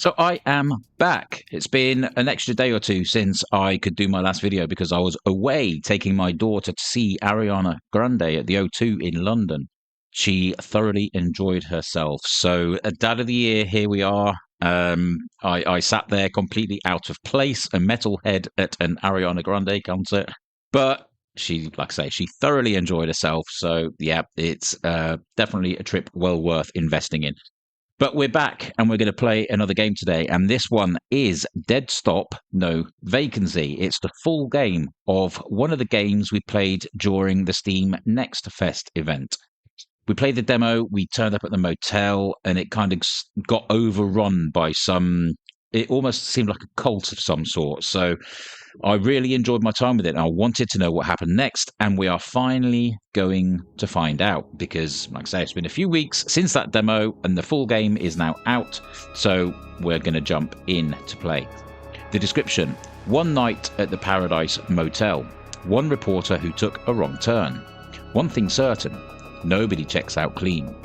So I am back. It's been an extra day or two since I could do my last video because I was away taking my daughter to see Ariana Grande at the O2 in London. She thoroughly enjoyed herself. So Dad of the Year, here we are. I sat there completely out of place, a metalhead at an Ariana Grande concert. But she, like I say, she thoroughly enjoyed herself. So yeah, it's definitely a trip well worth investing in. But we're back and we're going to play another game today. And this one is Dead Stop, No Vacancy. It's the full game of one of the games we played during the Steam Next Fest event. We played the demo, we turned up at the motel, and it kind of got overrun by some... It almost seemed like a cult of some sort. So I really enjoyed my time with it, and I wanted to know what happened next, and we are finally going to find out, because, like I say, it's been a few weeks since that demo, and the full game is now out, so we're going to jump in to play. The description: one night at the Paradise Motel, one reporter who took a wrong turn. One thing certain, nobody checks out clean.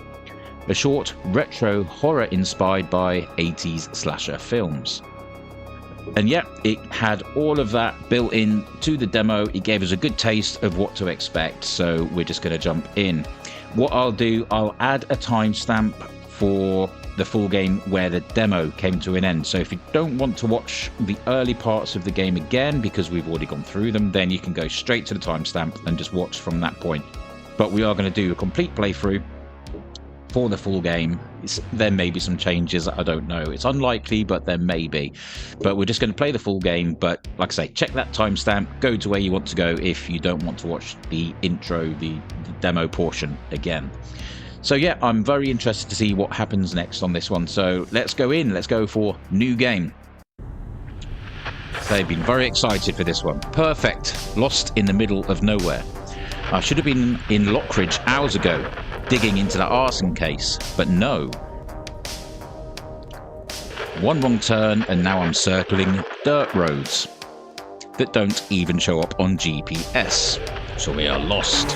A short, retro horror inspired by 80s slasher films. And yet, it had all of that built in to the demo. It gave us a good taste of what to expect, so we're just going to jump in. What I'll do, I'll add a timestamp for the full game where the demo came to an end. So if you don't want to watch the early parts of the game again, because we've already gone through them, then you can go straight to the timestamp and just watch from that point. But we are going to do a complete playthrough for the full game. There may be some changes, I don't know. It's unlikely, but there may be. But we're just going to play the full game. But like I say, check that timestamp, go to where you want to go if you don't want to watch the intro, the demo portion again. So yeah, I'm very interested to see what happens next on this one. So let's go in, let's go for new game. They've been very excited for this one. Perfect. Lost in the middle of nowhere. I should have been in Lockridge hours ago, digging into that arson case, but no. One wrong turn and now I'm circling dirt roads that don't even show up on GPS, so we are lost.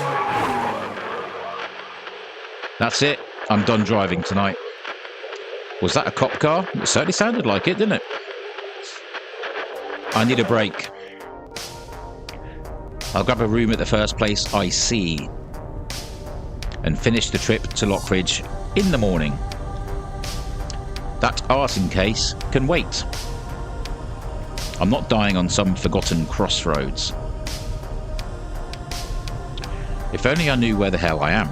That's it, I'm done driving tonight. Was that a cop car? It certainly sounded like it, didn't it? I need a break. I'll grab a room at the first place I see and finish the trip to Lockridge in the morning. That arson case can wait. I'm not dying on some forgotten crossroads. If only I knew where the hell I am.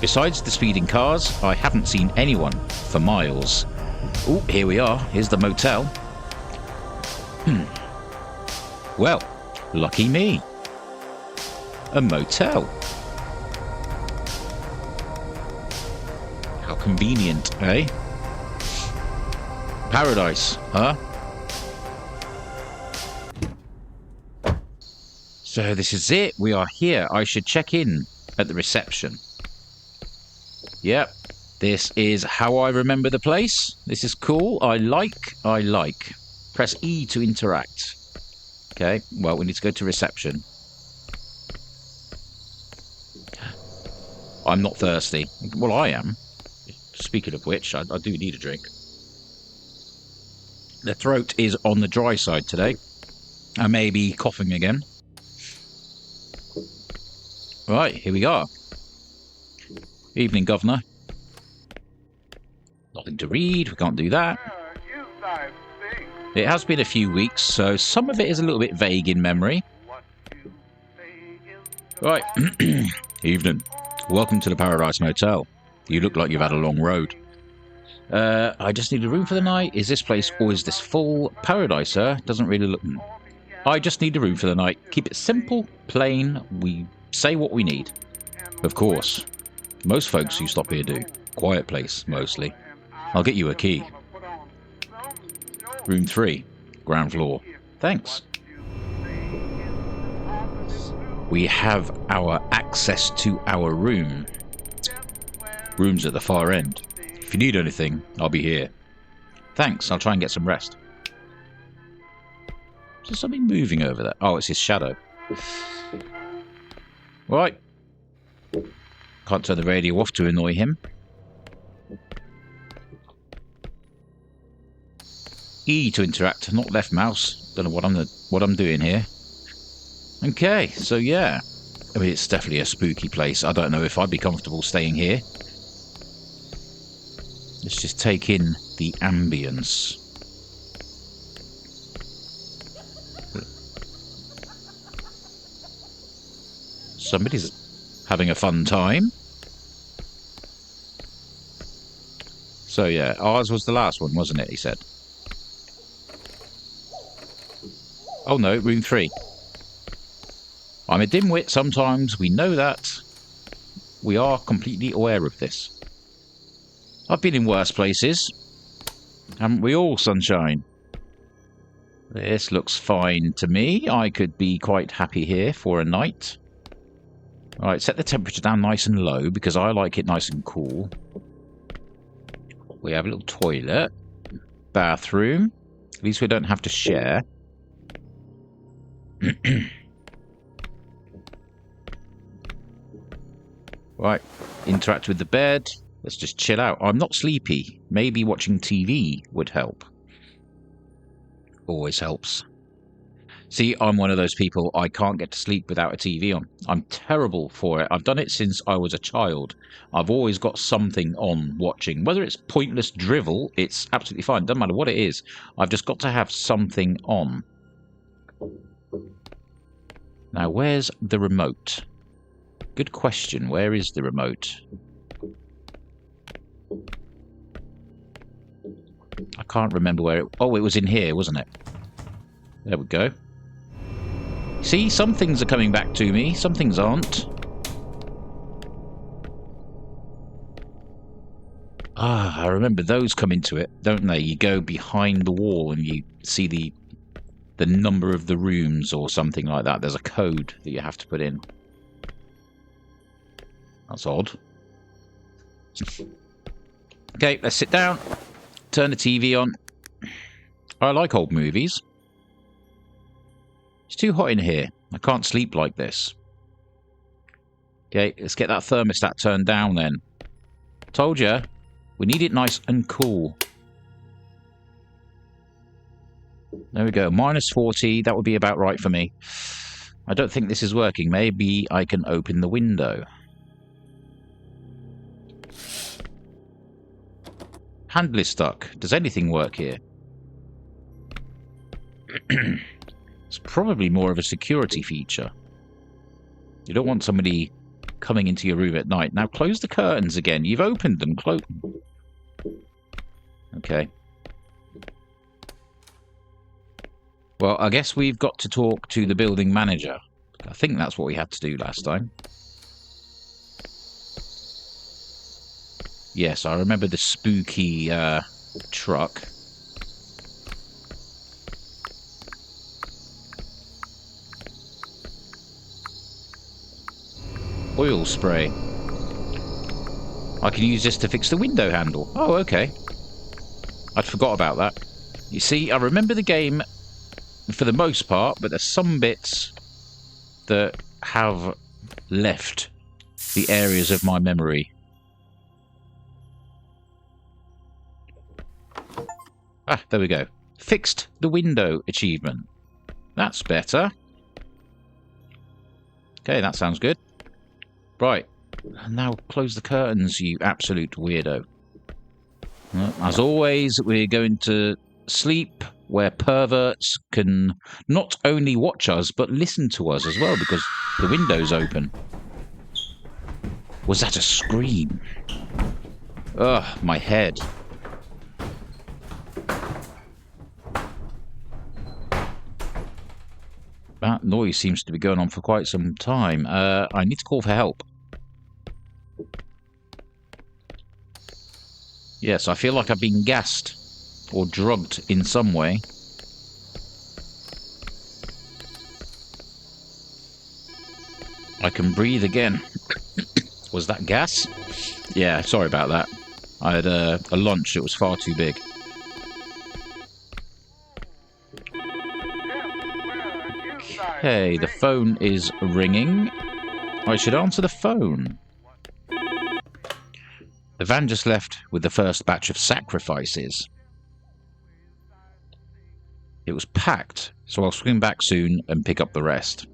Besides the speeding cars, I haven't seen anyone for miles. Oh, here we are. Here's the motel. Well, lucky me. A motel. How convenient, eh? Paradise, huh? So this is it. We are here. I should check in at the reception. Yep. This is how I remember the place. This is cool. I like. Press E to interact. Okay, well, we need to go to reception. I'm not thirsty. Well, I am. Speaking of which, I do need a drink. The throat is on the dry side today. I may be coughing again. Right, here we are. Evening, Governor. Nothing to read, we can't do that. It has been a few weeks, so some of it is a little bit vague in memory. Right. Evening. Welcome to the Paradise Motel. You look like you've had a long road. I just need a room for the night. Is this place or is this full? Paradise, sir. Doesn't really look... I just need a room for the night. Keep it simple, plain. We say what we need. Of course. Most folks who stop here do. Quiet place, mostly. I'll get you a key. Room 3, ground floor. Thanks. We have our access to our room. Room's at the far end. If you need anything, I'll be here. Thanks, I'll try and get some rest. Is there something moving over there? Oh, it's his shadow. Right. Can't turn the radio off to annoy him. E to interact, not left mouse. Don't know what I'm doing here. Okay, so yeah. I mean, it's definitely a spooky place. I don't know if I'd be comfortable staying here. Let's just take in the ambience. Somebody's having a fun time. So yeah, ours was the last one, wasn't it, he said. Oh no, room 3. I'm a dimwit sometimes, we know that. We are completely aware of this. I've been in worse places. Haven't we all, sunshine? This looks fine to me. I could be quite happy here for a night. Alright, set the temperature down nice and low because I like it nice and cool. We have a little toilet. Bathroom. At least we don't have to share. Right, interact with the bed. Let's just chill out. I'm not sleepy. Maybe watching TV would help. Always helps. See, I'm one of those people, I can't get to sleep without a TV on. I'm terrible for it. I've done it since I was a child. I've always got something on watching. Whether it's pointless drivel, it's absolutely fine. Doesn't matter what it is. I've just got to have something on. Now, where's the remote? Good question. Where is the remote? I can't remember where it... Oh, it was in here, wasn't it? There we go. See, some things are coming back to me, some things aren't. Ah, I remember those come into it, don't they? You go behind the wall and you see the number of the rooms or something like that. There's a code that you have to put in. That's odd. Okay, let's sit down. Turn the TV on. I like old movies. It's too hot in here. I can't sleep like this. Okay, let's get that thermostat turned down then. Told you, we need it nice and cool. There we go, minus 40. That would be about right for me. I don't think this is working. Maybe I can open the window. Handle is stuck. Does anything work here? It's probably more of a security feature. You don't want somebody coming into your room at night. Now close the curtains again. You've opened them. Close. Okay. Well, I guess we've got to talk to the building manager. I think that's what we had to do last time. Yes, I remember the spooky truck. Oil spray. I can use this to fix the window handle. Oh, okay. I'd forgot about that. You see, I remember the game for the most part, but there's some bits that have left the areas of my memory. Ah, there we go. Fixed the window achievement. That's better. Okay, that sounds good. Right. Now close the curtains, you absolute weirdo. As always, we're going to sleep where perverts can not only watch us, but listen to us as well, because the window's open. Was that a scream? Ugh, my head. That noise seems to be going on for quite some time. I need to call for help. Yes, I feel like I've been gassed or drugged in some way. I can breathe again. Was that gas? Yeah, sorry about that. I had a lunch that was far too big. Okay, the phone is ringing. I should answer the phone. The van just left with the first batch of sacrifices. It was packed, so I'll swing back soon and pick up the rest.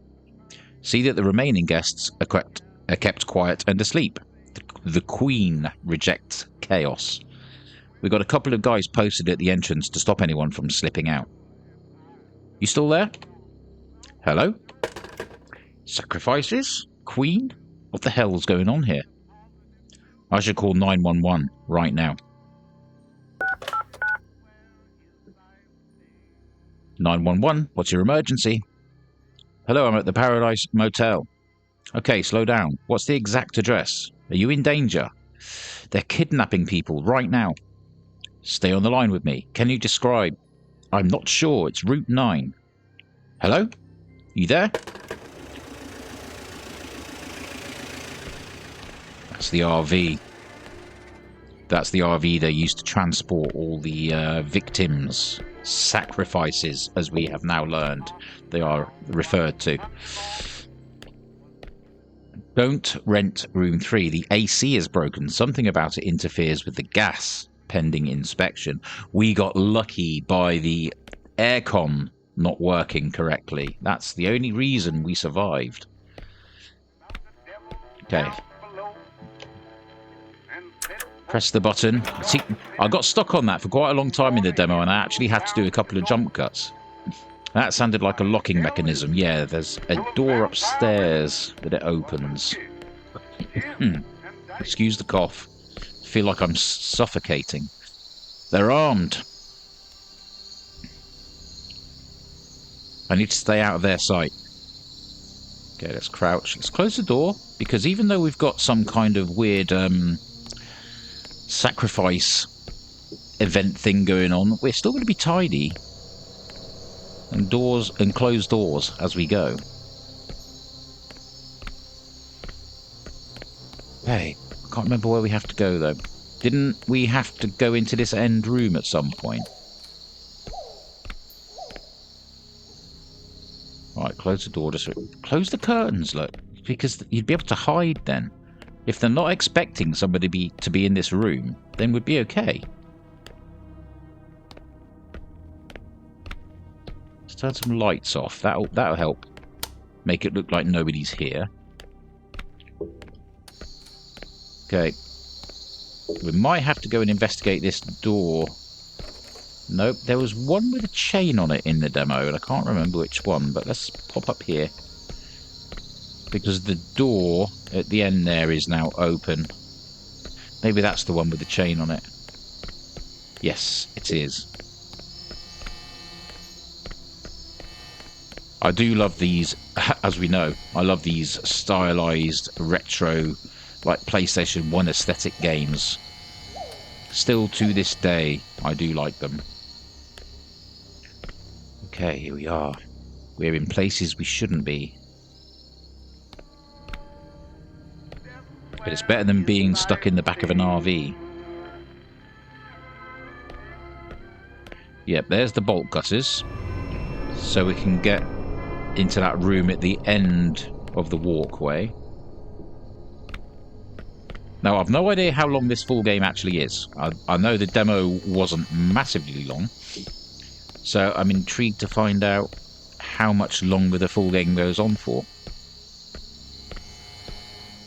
See that the remaining guests are kept quiet and asleep. The Queen rejects chaos. We've got a couple of guys posted at the entrance to stop anyone from slipping out. You still there? Hello? Sacrifices? Queen? What the hell's going on here? I should call 911 right now. 911, what's your emergency? Hello, I'm at the Paradise Motel. Okay, slow down. What's the exact address? Are you in danger? They're kidnapping people right now. Stay on the line with me. Can you describe? I'm not sure. It's Route 9. Hello? You there? That's the RV. That's the RV they used to transport all the victims. Sacrifices, as we have now learned they are referred to. Don't rent room 3. The AC is broken. Something about it interferes with the gas, pending inspection. We got lucky by the aircon not working correctly. That's the only reason we survived. Okay. Press the button. See, I got stuck on that for quite a long time in the demo, and I actually had to do a couple of jump cuts. That sounded like a locking mechanism. Yeah, there's a door upstairs that it opens. Excuse the cough. I feel like I'm suffocating. They're armed. I need to stay out of their sight. Okay, let's crouch. Let's close the door, because even though we've got some kind of weird sacrifice event thing going on, we're still going to be tidy and close doors as we go. Hey, I can't remember where we have to go though. Didn't we have to go into this end room at some point? Right, close the door. Just close the curtains, look, because you'd be able to hide then. If they're not expecting somebody to be in this room, then we'd be okay. Let's turn some lights off. That'll help make it look like nobody's here. Okay. We might have to go and investigate this door. Nope, there was one with a chain on it in the demo, and I can't remember which one, but let's pop up here. Because the door at the end there is now open. Maybe that's the one with the chain on it. Yes, it is. I do love these, as we know, I love these stylized retro, like PlayStation 1 aesthetic games. Still to this day, I do like them. Okay, here we are. We're in places we shouldn't be. But it's better than being stuck in the back of an RV. Yep, there's the bolt cutters. So we can get into that room at the end of the walkway. Now, I've no idea how long this full game actually is. I know the demo wasn't massively long. So I'm intrigued to find out how much longer the full game goes on for.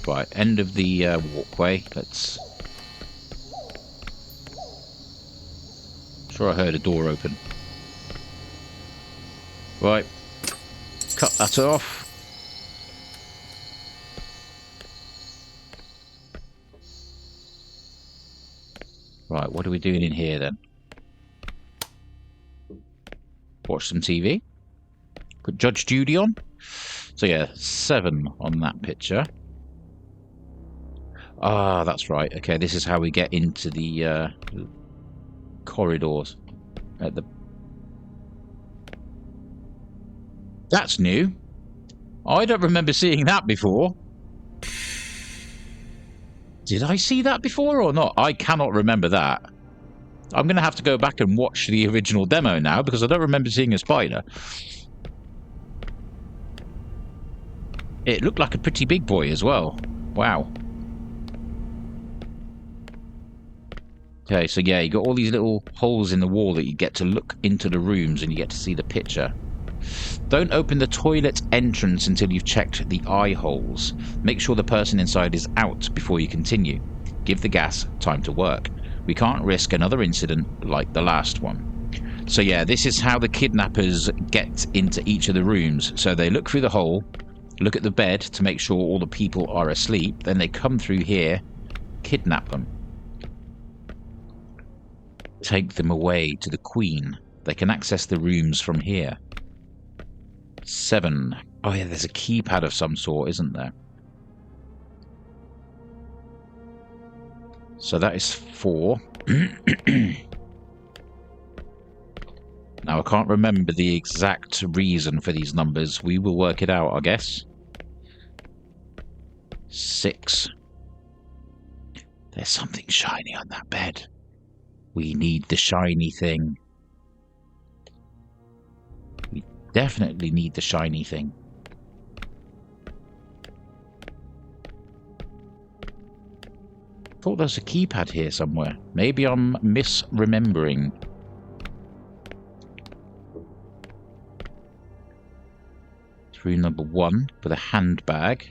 Right, end of the walkway. Let's... Sure, I heard a door open. Right, cut that off. Right, what are we doing in here then? Watch some TV. Put Judge Judy on. So yeah, 7 on that picture. Ah, that's right. Okay, this is how we get into the corridors. At the... That's new. I don't remember seeing that before. Did I see that before or not? I cannot remember that. I'm going to have to go back and watch the original demo now, because I don't remember seeing a spider. It looked like a pretty big boy as well. Wow. Okay, so yeah, you got all these little holes in the wall that you get to look into the rooms and you get to see the picture. Don't open the toilet entrance until you've checked the eye holes. Make sure the person inside is out before you continue. Give the gas time to work. We can't risk another incident like the last one. So yeah, this is how the kidnappers get into each of the rooms. So they look through the hole, look at the bed to make sure all the people are asleep, then they come through here, kidnap them. Take them away to the Queen. They can access the rooms from here. 7. Oh yeah, there's a keypad of some sort, isn't there? So that is 4. Now I can't remember the exact reason for these numbers. We will work it out, I guess. 6. There's something shiny on that bed. We need the shiny thing. We definitely need the shiny thing. I thought there's a keypad here somewhere. Maybe I'm misremembering. Room number 1 with a handbag.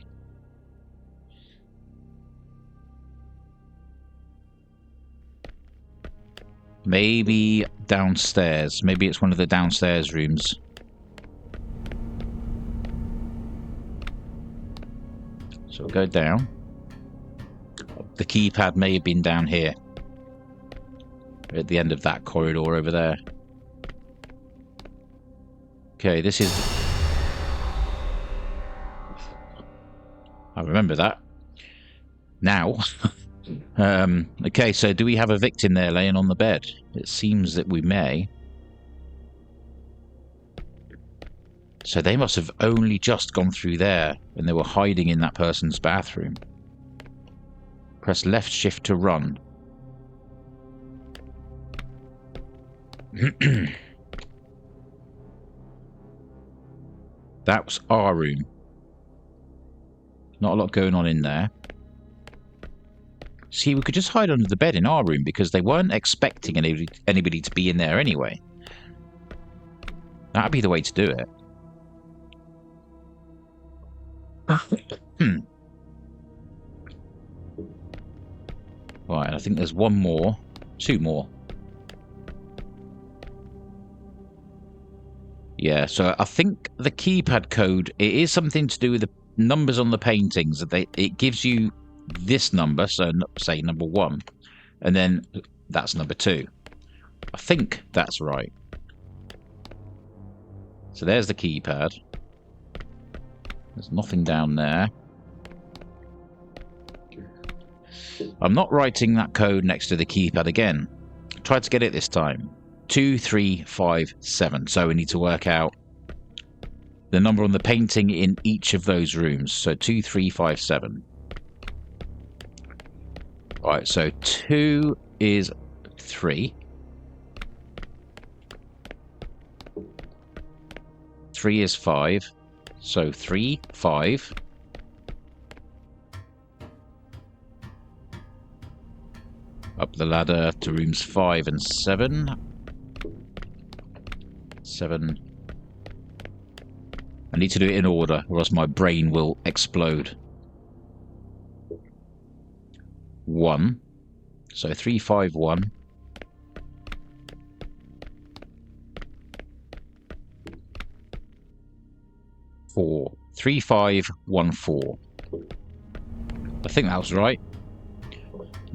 Maybe downstairs. Maybe it's one of the downstairs rooms. So we'll go down. The keypad may have been down here. At the end of that corridor over there. Okay, this is... I remember that. Now... okay, so do we have a victim there laying on the bed? It seems that we may. So they must have only just gone through there and they were hiding in that person's bathroom. Press left shift to run. That was our room. Not a lot going on in there. See, we could just hide under the bed in our room because they weren't expecting anybody to be in there anyway. That'd be the way to do it. Right, I think there's one more. 2 more. Yeah, so I think the keypad code, it is something to do with the numbers on the paintings. It gives you this number, so say number 1, and then that's number 2. I think that's right. So there's the keypad. There's nothing down there. I'm not writing that code next to the keypad again. Tried to get it this time. 2357. So we need to work out the number on the painting in each of those rooms. So 2357. Right, so 2 is 3. 3 is 5. So 3, 5. Up the ladder to rooms 5 and 7. 7. I need to do it in order, or else my brain will explode. 1. So 3, 5, 1. 4. 3, 5, 1, 4. I think that was right.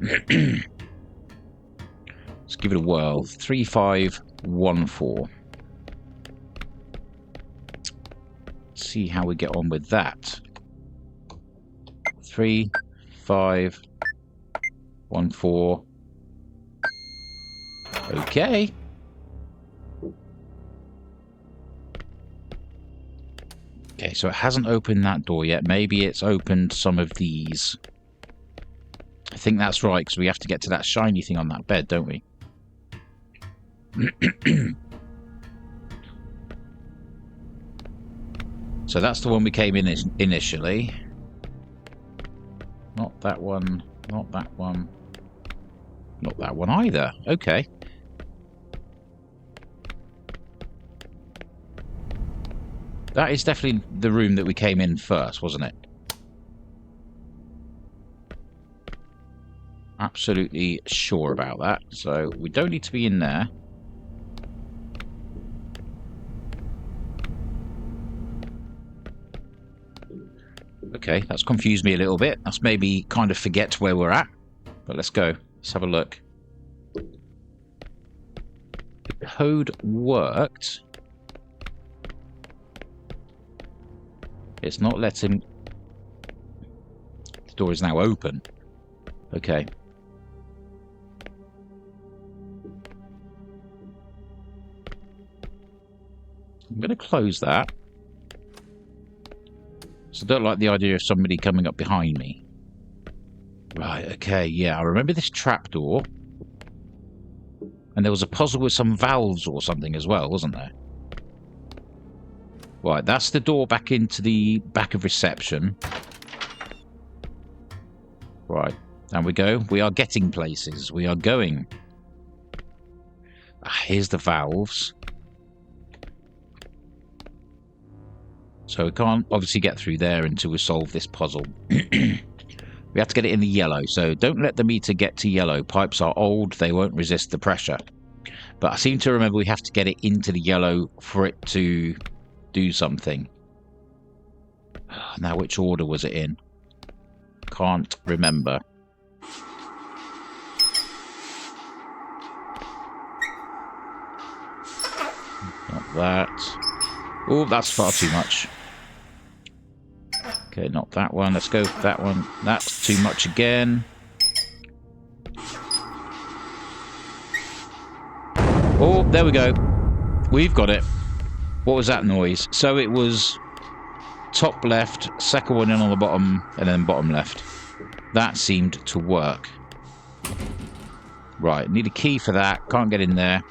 Let's give it a whirl. 3, 5, 1, 4. See how we get on with that. 3, 5, 1, 4. Okay. Okay, so it hasn't opened that door yet. Maybe it's opened some of these. I think that's right, because we have to get to that shiny thing on that bed, don't we? So that's the one we came in initially. Not that one. Not that one. Not Not that one either. Okay. That is definitely the room that we came in first, wasn't it? Absolutely sure about that. So we don't need to be in there. Okay, that's confused me a little bit. That's maybe kind of forget where we're at. But let's go. Let's have a look. The code worked. It's not letting... The door is now open. Okay. I'm going to close that. So I don't like the idea of somebody coming up behind me. Right, okay, yeah, I remember this trapdoor. And there was a puzzle with some valves or something as well, wasn't there? Right, that's the door back into the back of reception. Right, and we go. We are getting places. We are going. Here's the valves. So we can't obviously get through there until we solve this puzzle. We have to get it in the yellow, so don't let the meter get to yellow. Pipes are old, they won't resist the pressure. But I seem to remember we have to get it into the yellow for it to do something. Now, which order was it in? Can't remember. Not that. Oh, that's far too much. Okay, not that one. Let's go for that one. That's too much again. Oh, there we go. We've got it. What was that noise? So it was top left, second one in on the bottom, and then bottom left. That seemed to work. Right, need a key for that. Can't get in there.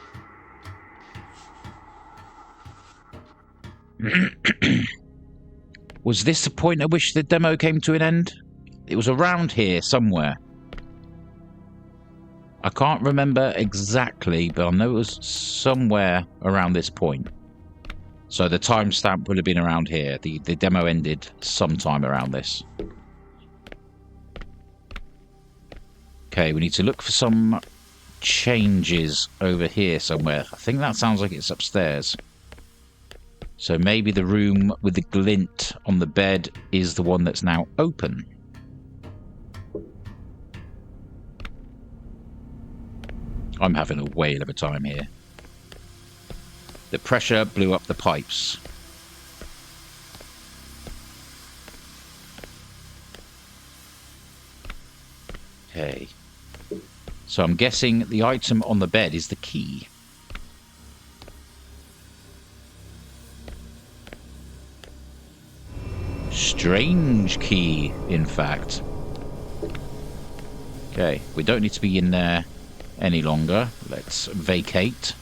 Was this the point at which the demo came to an end? It was around here somewhere. I can't remember exactly, but I know it was somewhere around this point. So the timestamp would have been around here. The demo ended sometime around this. Okay, we need to look for some changes over here somewhere. I think that sounds like it's upstairs. So maybe the room with the glint on the bed is the one that's now open. I'm having a whale of a time here. The pressure blew up the pipes. Okay. So I'm guessing the item on the bed is the key. Strange key, in fact. Okay, we don't need to be in there any longer. Let's vacate.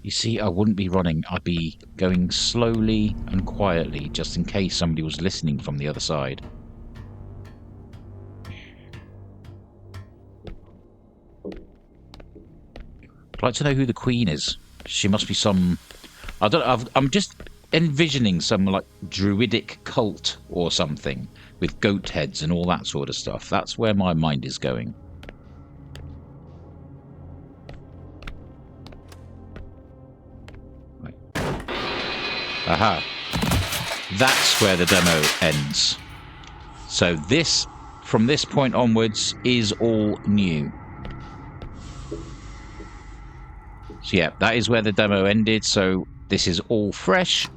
You see, I wouldn't be running. I'd be going slowly and quietly, just in case somebody was listening from the other side. I'd like to know who the Queen is. She must be some... I don't know, I'm just envisioning some, like, druidic cult or something with goat heads and all that sort of stuff. That's where my mind is going. Right. Aha. That's where the demo ends. So this, from this point onwards, is all new. So yeah, that is where the demo ended, so this is all fresh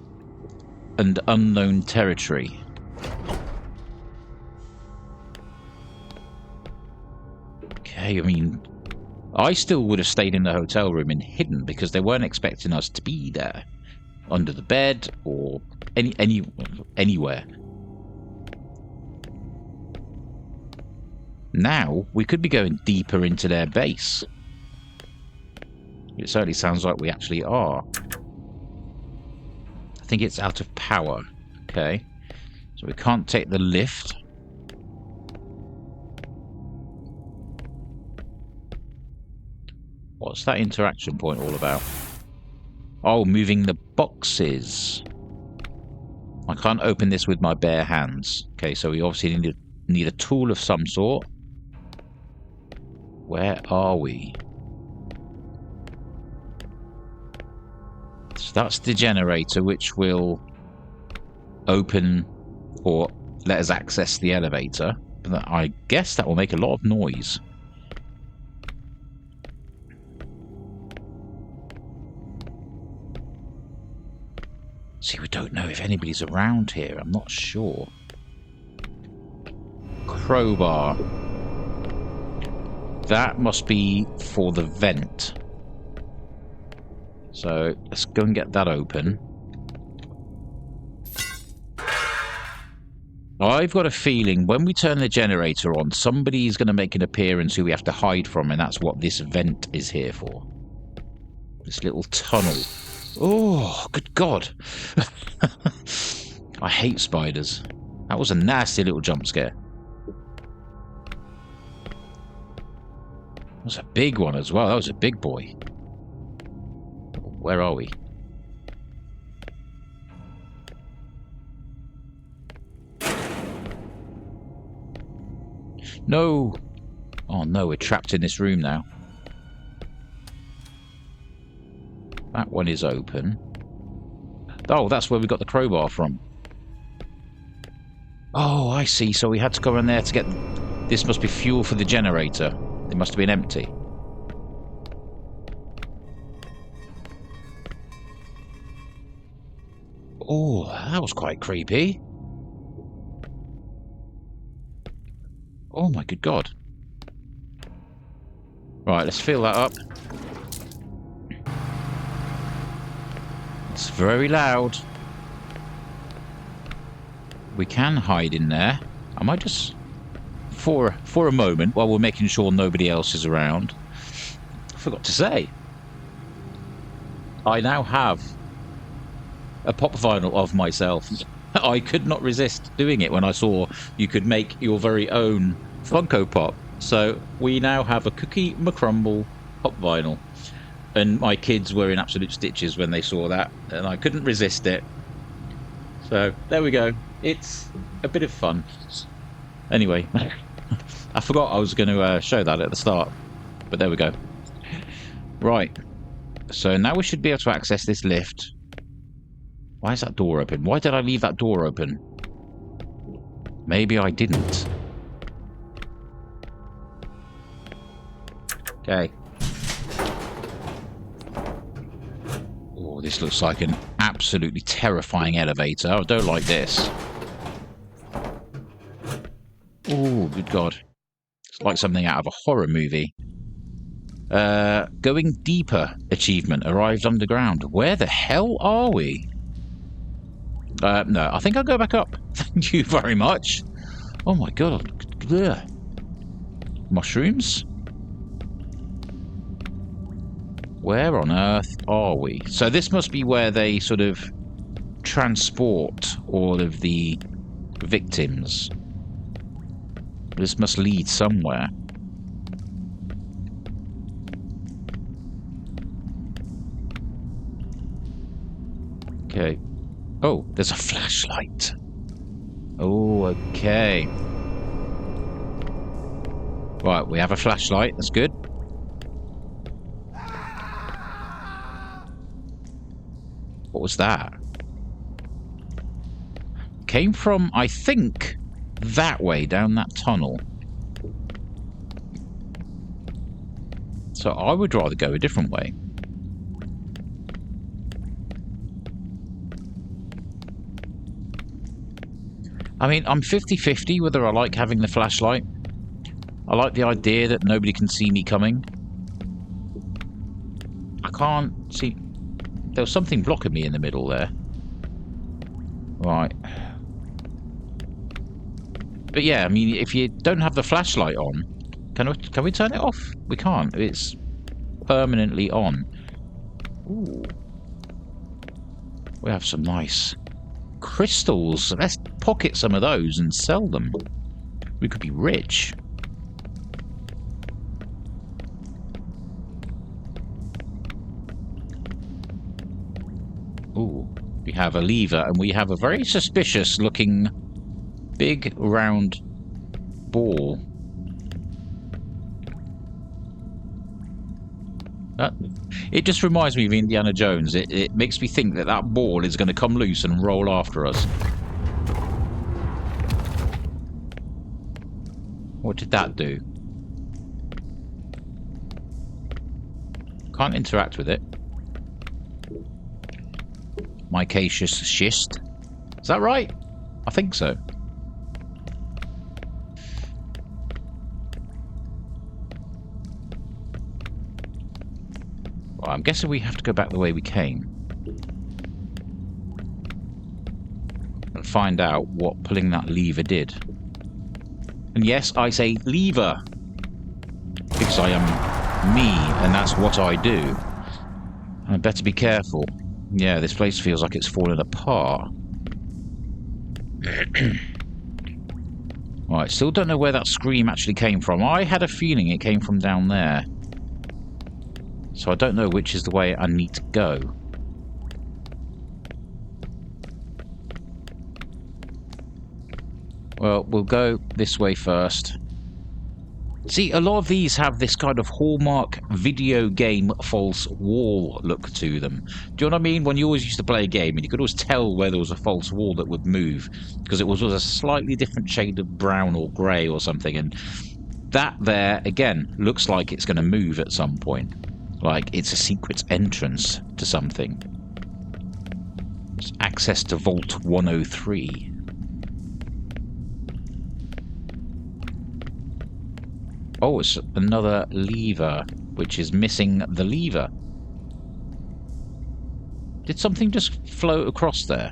and unknown territory. Okay, I mean, I still would have stayed in the hotel room and hidden because they weren't expecting us to be there. Under the bed or anywhere. Now, we could be going deeper into their base. It certainly sounds like we actually are. I think it's out of power. Okay. So we can't take the lift. What's that interaction point all about? Oh, moving the boxes. I can't open this with my bare hands. Okay, so we obviously need a tool of some sort. Where are we? So that's the generator, which will open or let us access the elevator. But I guess that will make a lot of noise. See, we don't know if anybody's around here. I'm not sure. Crowbar. That must be for the vent. So let's go and get that open. I've got a feeling when we turn the generator on, somebody's going to make an appearance who we have to hide from, and that's what this vent is here for. This little tunnel. Oh, good God. I hate spiders. That was a nasty little jump scare. That was a big one as well. That was a big boy. Where are we? No! Oh no, we're trapped in this room now. That one is open. Oh, that's where we got the crowbar from. Oh, I see. So we had to go in there to get... This must be fuel for the generator. It must have been empty. Oh, that was quite creepy. Oh my good God. Right, let's fill that up. It's very loud. We can hide in there. I might just... For a moment, while we're making sure nobody else is around. I forgot to say. I now have a pop vinyl of myself. I could not resist doing it when I saw you could make your very own Funko Pop. So we now have a Cookie McCrumble pop vinyl. And my kids were in absolute stitches when they saw that, and I couldn't resist it. So there we go. It's a bit of fun. Anyway, I forgot I was going to show that at the start, but there we go. Right. So now we should be able to access this lift. Why is that door open? Why did I leave that door open? Maybe I didn't. Okay. Oh, this looks like an absolutely terrifying elevator. I don't like this. Oh, good God. It's like something out of a horror movie. Going deeper achievement arrived underground. Where the hell are we? No, I think I'll go back up. Thank you very much. Oh my God. Ugh. Mushrooms? Where on earth are we? So this must be where they sort of transport all of the victims. This must lead somewhere. Okay. Oh, there's a flashlight. Oh, okay. Right, we have a flashlight. That's good. What was that? Came from, I think, that way, down that tunnel. So I would rather go a different way. I mean, I'm 50-50 whether I like having the flashlight. I like the idea that nobody can see me coming. I can't see... There was something blocking me in the middle there. Right. But yeah, I mean, if you don't have the flashlight on, can we turn it off? We can't. It's permanently on. Ooh. We have some nice crystals. Let's pocket some of those and sell them. We could be rich. Ooh, we have a lever, and we have a very suspicious looking big round ball. It just reminds me of Indiana Jones. It makes me think that that ball is going to come loose and roll after us. What did that do? Can't interact with it. Micaceous schist. Is that right? I think so. Well, I'm guessing we have to go back the way we came. And find out what pulling that lever did. And yes, I say lever. Because I am me, and that's what I do. I better be careful. Yeah, this place feels like it's falling apart. Right, still don't know where that scream actually came from. I had a feeling it came from down there. So I don't know which is the way I need to go. Well, we'll go this way first. See, a lot of these have this kind of hallmark video game false wall look to them. Do you know what I mean? When you always used to play a game and you could always tell where there was a false wall that would move because it was a slightly different shade of brown or grey or something. And that there, again, looks like it's going to move at some point. Like it's a secret entrance to something. It's access to Vault 103. Oh, it's another lever, which is missing the lever. Did something just float across there?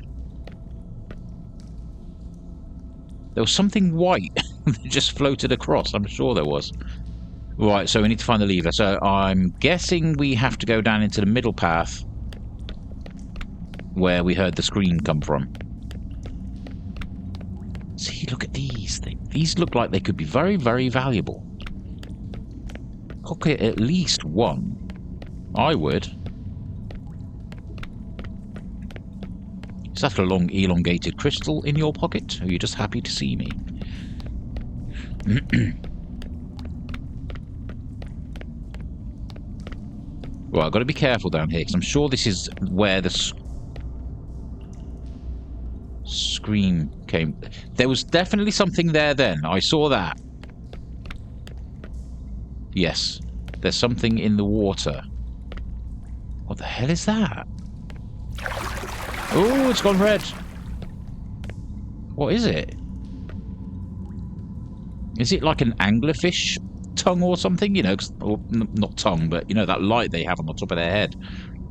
There was something white that just floated across. I'm sure there was. Right, so we need to find the lever. So I'm guessing we have to go down into the middle path where we heard the scream come from. See, look at these things. These look like they could be very, very valuable. Pocket at least one. I would. Is that a long elongated crystal in your pocket? Or are you just happy to see me? Well, I've got to be careful down here because I'm sure this is where the scream came. There was definitely something there then. I saw that. Yes, there's something in the water. What the hell is that? Oh, it's gone red. What is it? Is it like an anglerfish tongue or something? You know, or not tongue, but you know that light they have on the top of their head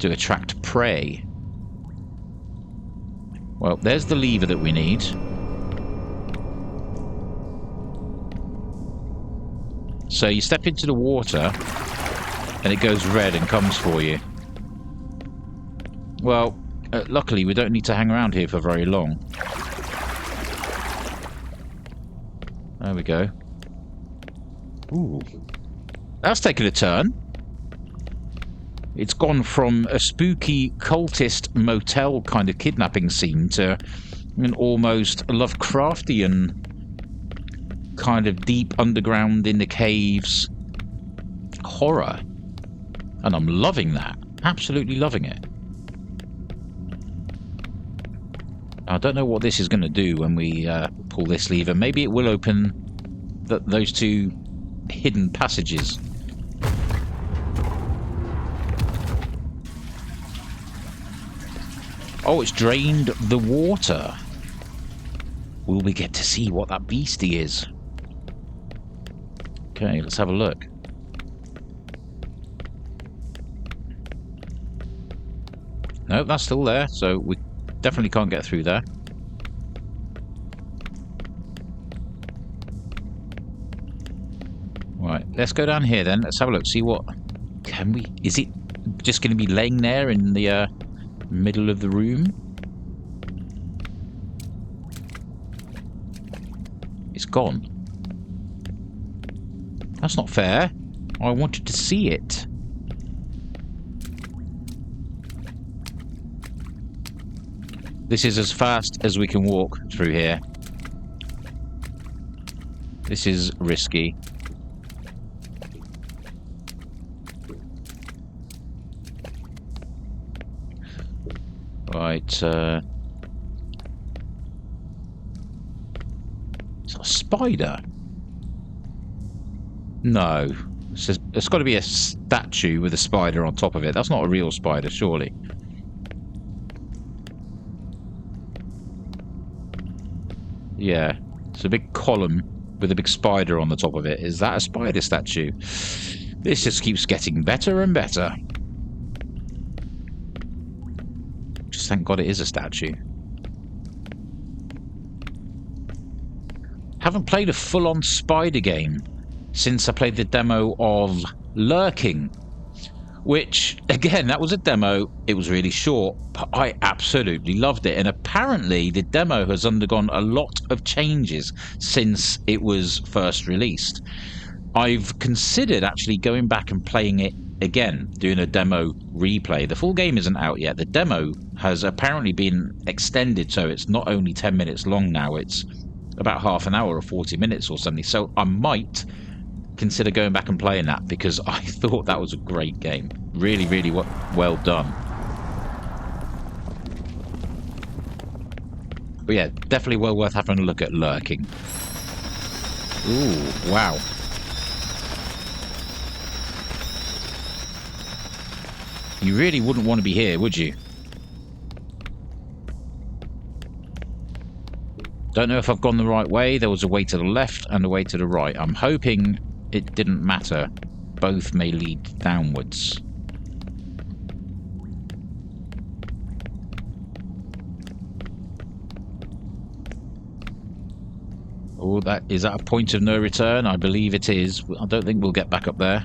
to attract prey. Well, there's the lever that we need. So you step into the water and it goes red and comes for you. Well, luckily we don't need to hang around here for very long. There we go. Ooh. That's taken a turn. It's gone from a spooky cultist motel kind of kidnapping scene to an almost Lovecraftian kind of deep underground in the caves horror. And I'm loving that. Absolutely loving it. I don't know what this is going to do when we pull this lever. Maybe it will open those two hidden passages. Oh, it's drained the water. Will we get to see what that beastie is? Okay, let's have a look. Nope, that's still there, so we definitely can't get through there. Right, let's go down here then. Let's have a look, see what... Can we... Is it just going to be laying there in the middle of the room? It's gone. That's not fair. I wanted to see it. This is as fast as we can walk through here. This is risky. Right, it's a spider. No. It's got to be a statue with a spider on top of it. That's not a real spider, surely. Yeah, it's a big column with a big spider on the top of it. Is that a spider statue? This just keeps getting better and better. Just thank God it is a statue. Haven't played a full-on spider game since I played the demo of Lurking, which, again, that was a demo. It was really short, but I absolutely loved it. And apparently the demo has undergone a lot of changes since it was first released. I've considered actually going back and playing it again, doing a demo replay. The full game isn't out yet. The demo has apparently been extended, so it's not only 10 minutes long now, it's about half an hour or 40 minutes or something. So I might consider going back and playing that, because I thought that was a great game. Really, really well done. But yeah, definitely well worth having a look at Lurking. Ooh, wow. You really wouldn't want to be here, would you? Don't know if I've gone the right way. There was a way to the left and a way to the right. I'm hoping it didn't matter. Both may lead downwards. Oh, is that a point of no return? I believe it is. I don't think we'll get back up there.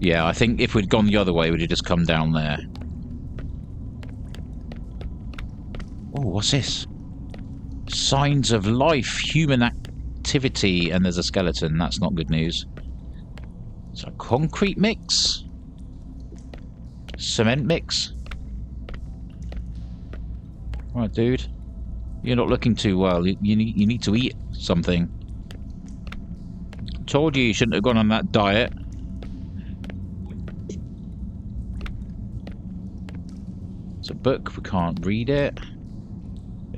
Yeah, I think if we'd gone the other way, we'd have just come down there. Oh, what's this? Signs of life, human activity, and there's a skeleton. That's not good news. It's a concrete mix? Cement mix? Right, dude. You're not looking too well. You need to eat something. Told you shouldn't have gone on that diet. It's a book. We can't read it.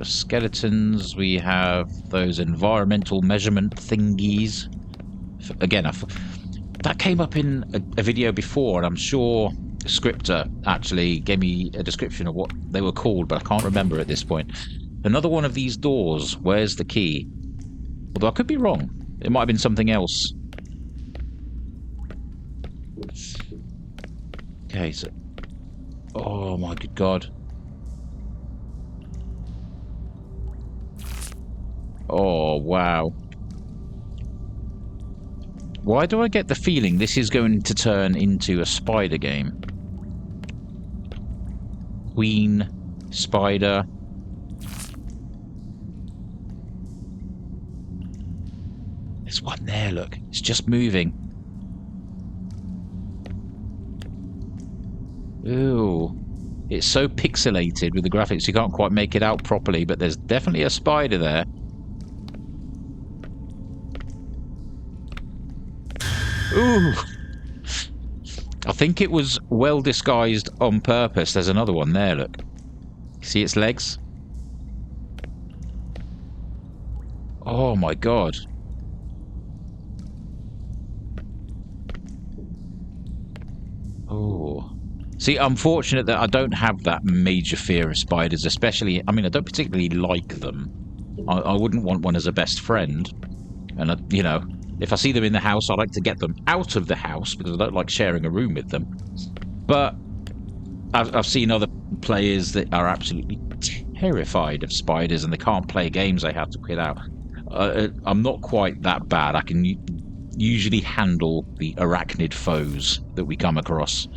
Skeletons, we have those environmental measurement thingies. Again, that came up in a video before, and I'm sure Scripter actually gave me a description of what they were called, but I can't remember at this point. Another one of these doors. Where's the key? Although I could be wrong. It might have been something else. Okay, so... Oh my good God. Oh, wow. Why do I get the feeling this is going to turn into a spider game? Queen, spider. There's one there, look. It's just moving. Ooh. It's so pixelated with the graphics you can't quite make it out properly, but there's definitely a spider there. Ooh! I think it was well disguised on purpose. There's another one there, look. See its legs? Oh my God. Oh. See, I'm fortunate that I don't have that major fear of spiders, especially... I mean, I don't particularly like them. I wouldn't want one as a best friend. And, you know... If I see them in the house, I like to get them out of the house because I don't like sharing a room with them. But I've seen other players that are absolutely terrified of spiders and they can't play games they have to quit out. I'm not quite that bad. I can usually handle the arachnid foes that we come across.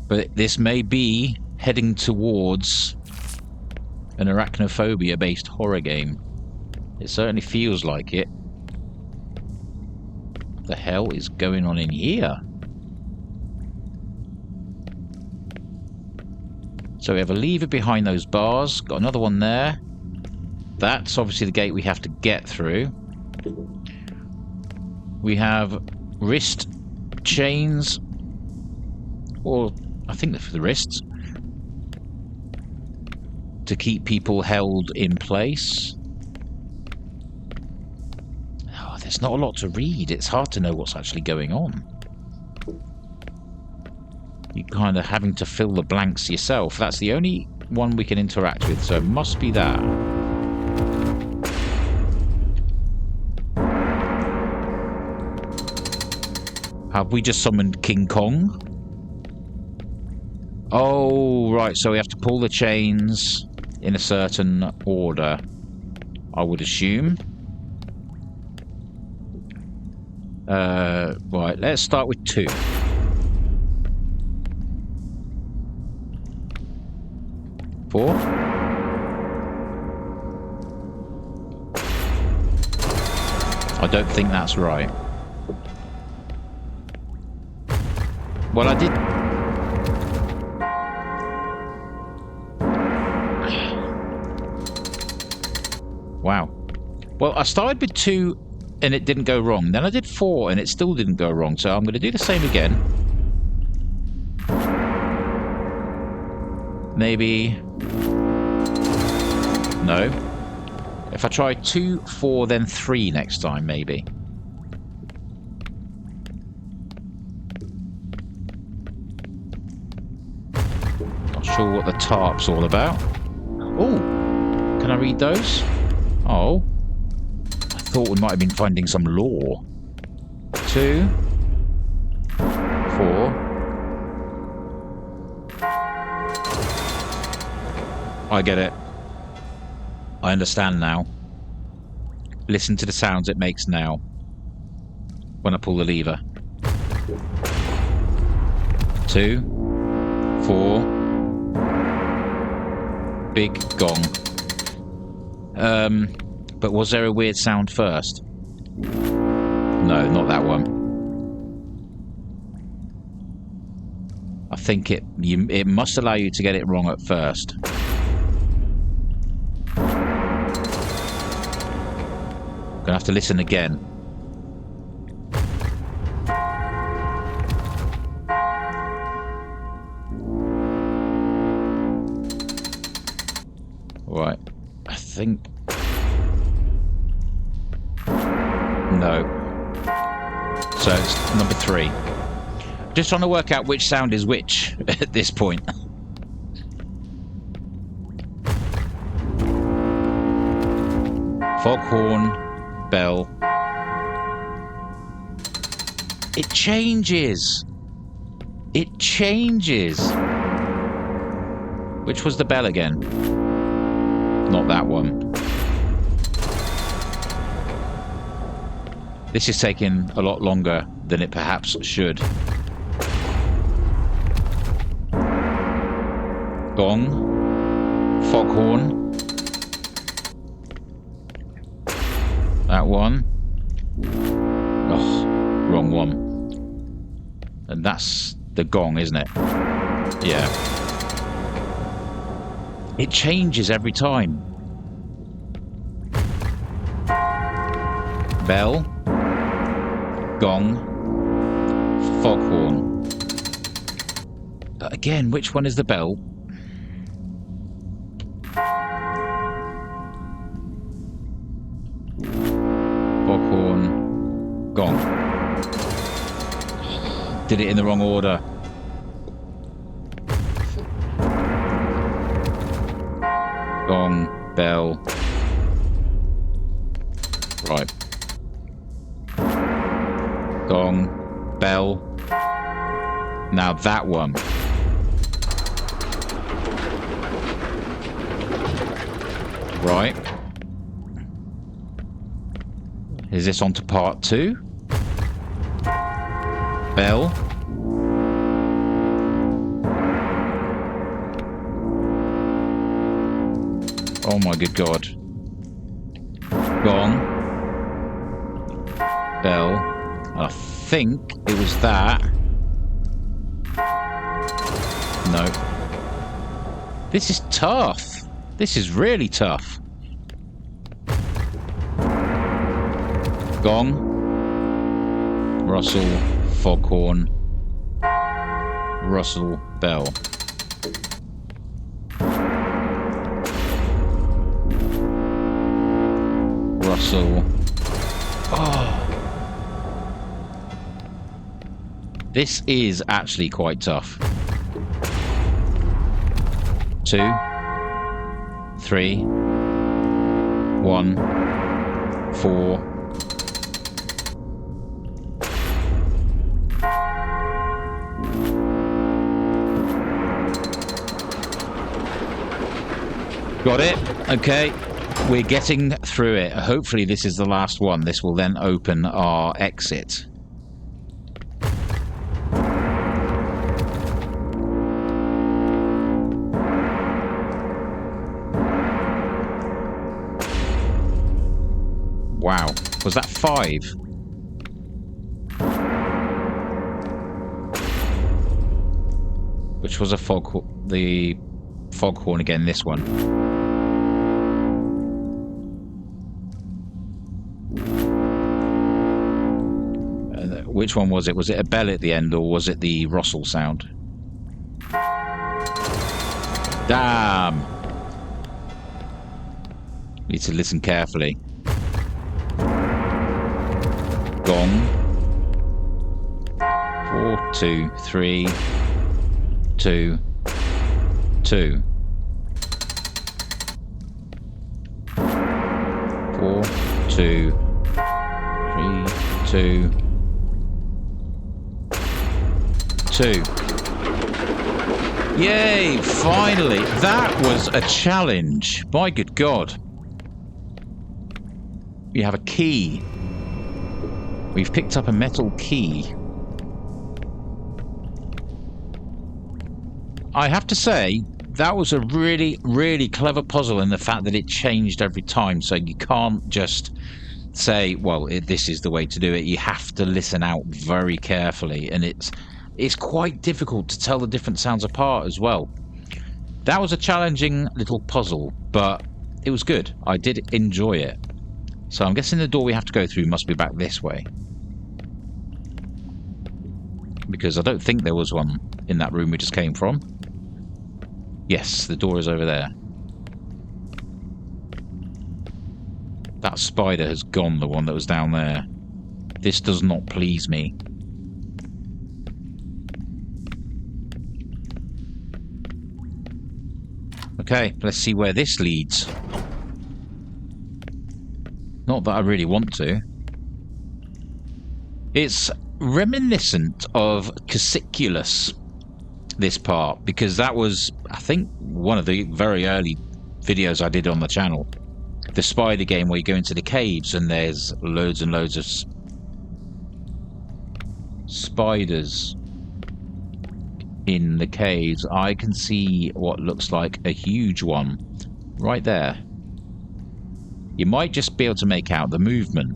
But this may be heading towards... an arachnophobia-based horror game. It certainly feels like it. the hell is going on in here? So we have a lever behind those bars. Got another one there. That's obviously the gate we have to get through. We have wrist chains. Or, I think they're for the wrists. To keep people held in place. Oh, there's not a lot to read. It's hard to know what's actually going on. You're kind of having to fill the blanks yourself. That's the only one we can interact with, so it must be that. Have we just summoned King Kong? Oh, right, so we have to pull the chains in a certain order, I would assume. Right, let's start with 2. 4. I don't think that's right. Well, I did... Wow. Well, I started with 2 and it didn't go wrong. Then I did 4 and it still didn't go wrong. So I'm going to do the same again. Maybe... No. If I try 2, 4, then 3 next time, maybe. Not sure what the tarp's all about. Oh, can I read those? Oh. I thought we might have been finding some lore. 2, 4. I get it. I understand now. Listen to the sounds it makes now when I pull the lever. 2, 4. Big gong. But was there a weird sound first? No, not that one. I think it must allow you to get it wrong at first. Gonna have to listen again. Right, I think... No. So it's number 3. Just trying to work out which sound is which at this point. Foghorn, bell. It changes. It changes. Which was the bell again? Not that one. This is taking a lot longer than it perhaps should. Gong. Foghorn. That one. Oh, wrong one. And that's the gong, isn't it? Yeah. It changes every time. Bell. Gong. Foghorn. Again, which one is the bell? Foghorn. Gong. Did it in the wrong order. Gong. Bell. Right. Gong. Bell. Now that one. Right. Is this on to part 2? Bell. Oh my good God. Gong. Bell. I think it was that. No. This is tough. This is really tough. Gong. Russell. Foghorn. Russell. Bell. Russell. Oh. This is actually quite tough. 2, 3, 1, 4. Got it. Okay. We're getting through it. Hopefully this is the last one. This will then open our exit. Wow. Was that 5? Which was a the foghorn again, this one. Which one was it? Was it a bell at the end, or was it the Russell sound? Damn! Need to listen carefully. Gong. 4, 2, 3, 2, 2. 4, 2, 3, 2, 2. Yay! Finally! That was a challenge. My good God. We have a key. We've picked up a metal key. I have to say, that was a really, really clever puzzle in the fact that it changed every time. So you can't just say, well, this is the way to do it. You have to listen out very carefully. And it's quite difficult to tell the different sounds apart as well. That was a challenging little puzzle, but it was good. I did enjoy it. So I'm guessing the door we have to go through must be back this way. Because I don't think there was one in that room we just came from. Yes, the door is over there. That spider has gone, the one that was down there. This does not please me. Okay, let's see where this leads. Not that I really want to. It's reminiscent of Cassiculus, this part, because that was, I think, one of the very early videos I did on the channel. The spider game where you go into the caves and there's loads and loads of spiders in the caves. I can see what looks like a huge one right there. You might just be able to make out the movement,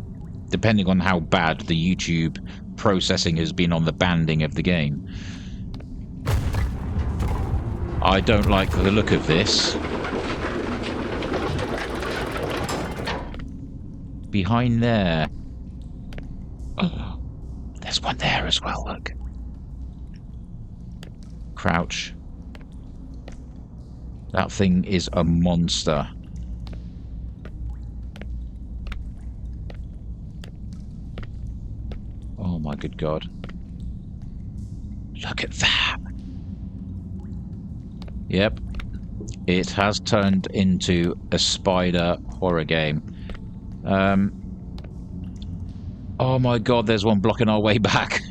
depending on how bad the YouTube processing has been on the banding of the game. I don't like the look of this. Behind there. Oh, there's one there as well, look. Crouch. That thing is a monster. Oh my good God. Look at that. Yep. It has turned into a spider horror game. Oh my God, there's one blocking our way back.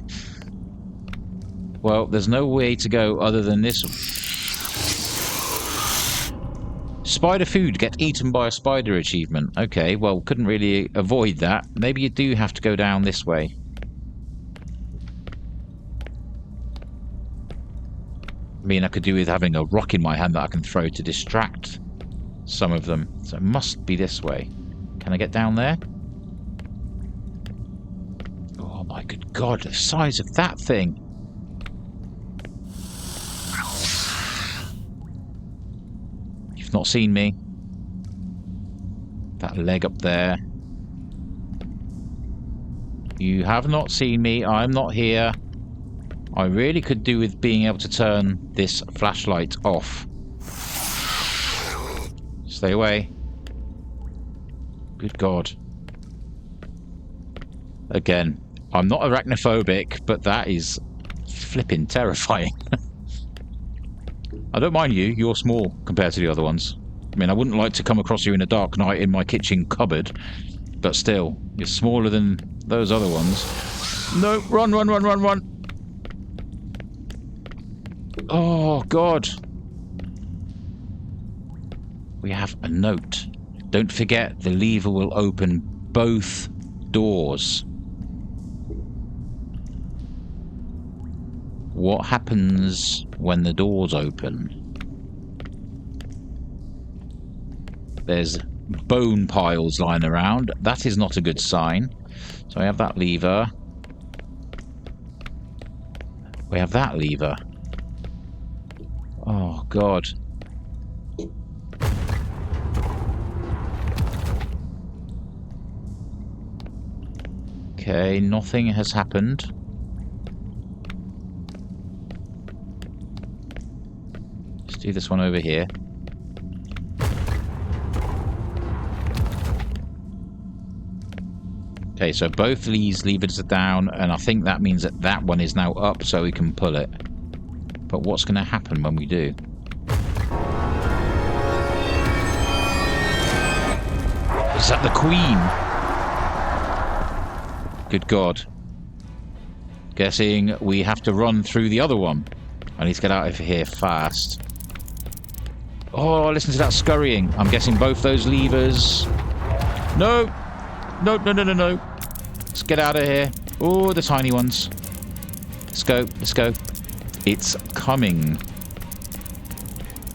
Well, there's no way to go other than this. Spider food, get eaten by a spider achievement. Okay, well, couldn't really avoid that. Maybe you do have to go down this way. I mean, I could do with having a rock in my hand that I can throw to distract some of them. So it must be this way. Can I get down there? Oh my good God, the size of that thing. You've not seen me. That leg up there. You have not seen me. I'm not here. I really could do with being able to turn this flashlight off. Stay away. Good God. Again, I'm not arachnophobic, but that is flipping terrifying. I don't mind you. You're small compared to the other ones. I mean, I wouldn't like to come across you in a dark night in my kitchen cupboard, but still, you're smaller than those other ones. No, run, run, run, run, run. Oh, God. We have a note. Don't forget, the lever will open both doors. What happens when the doors open? There's bone piles lying around. That is not a good sign. So we have that lever. We have that lever. Oh, God. Okay, nothing has happened. Let's do this one over here. Okay, so both these levers are down, and I think that means that that one is now up, so we can pull it. But what's going to happen when we do? Is that the Queen? Good God. Guessing we have to run through the other one. I need to get out of here fast. Oh, listen to that scurrying. I'm guessing both those levers. No! No, no, no, no, no. Let's get out of here. Oh, the tiny ones. Let's go, let's go. It's coming.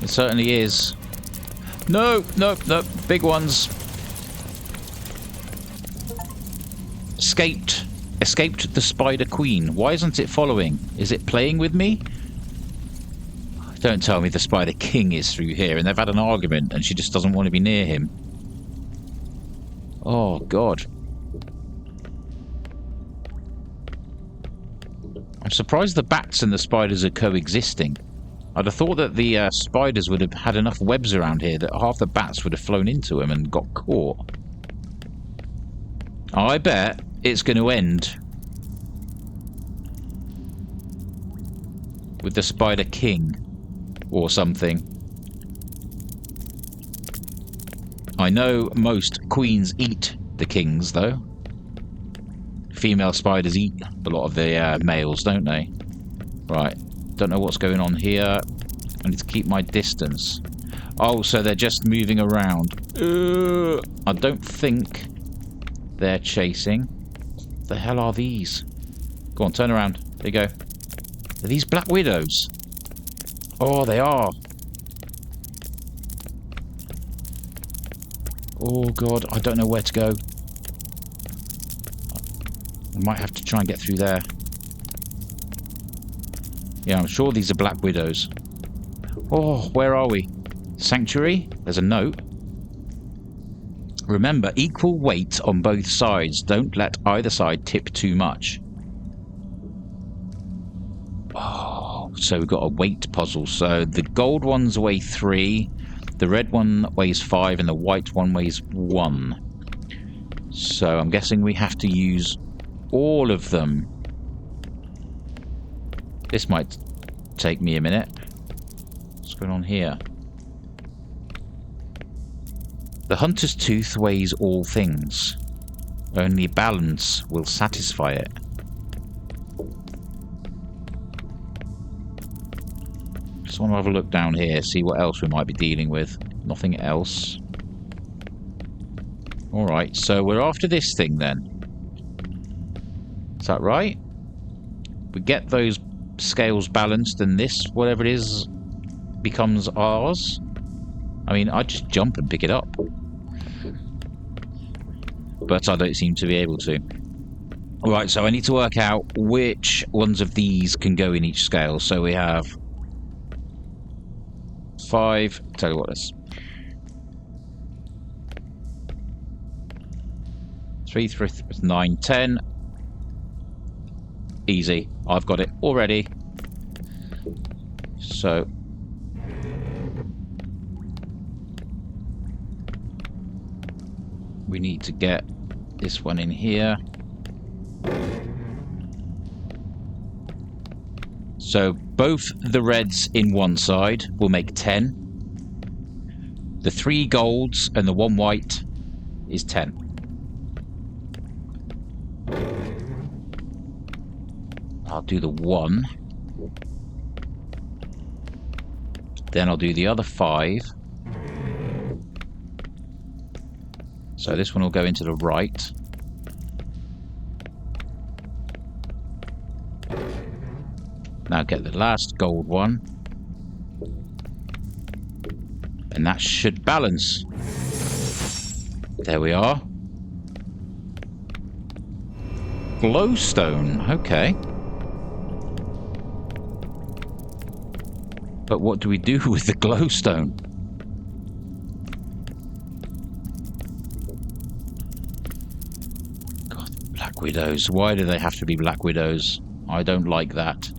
It certainly is. No, no, no. Big ones. Escaped. Escaped the Spider Queen. Why isn't it following? Is it playing with me? Don't tell me the Spider King is through here and they've had an argument and she just doesn't want to be near him. Oh, God. I'm surprised the bats and the spiders are coexisting. I'd have thought that the spiders would have had enough webs around here that half the bats would have flown into them and got caught. I bet it's going to end with the Spider King or something. I know most queens eat the kings, though. Female spiders eat a lot of the males, don't they? Right. Don't know what's going on here. I need to keep my distance. Oh, so they're just moving around. I don't think they're chasing. What the hell are these? Go on, turn around. There you go. Are these Black Widows? Oh, they are. Oh, God. I don't know where to go. I might have to try and get through there. Yeah, I'm sure these are Black Widows. Oh, where are we? Sanctuary? There's a note. Remember, equal weight on both sides. Don't let either side tip too much. Oh, so we've got a weight puzzle. So the gold ones weigh 3, the red one weighs 5, and the white one weighs 1. So I'm guessing we have to use all of them. This might take me a minute. What's going on here? The hunter's tooth weighs all things. Only balance will satisfy it. Just want to have a look down here, see what else we might be dealing with. Nothing else. Alright, so we're after this thing then. Is that right? We get those scales balanced and this, whatever it is, becomes ours. I mean, I just jump and pick it up. But I don't seem to be able to. Right, so I need to work out which ones of these can go in each scale. So we have 5. Tell you what, this 3, 3, 9, 10. Easy. I've got it already. So we need to get this one in here. So both the reds in one side will make 10. The 3 golds and the 1 white is 10. I'll do the 1. Then I'll do the other 5. So this one will go into the right. Now get the last gold one. And that should balance. There we are. Glowstone, okay. But what do we do with the glowstone? God, Black Widows. Why do they have to be Black Widows? I don't like that.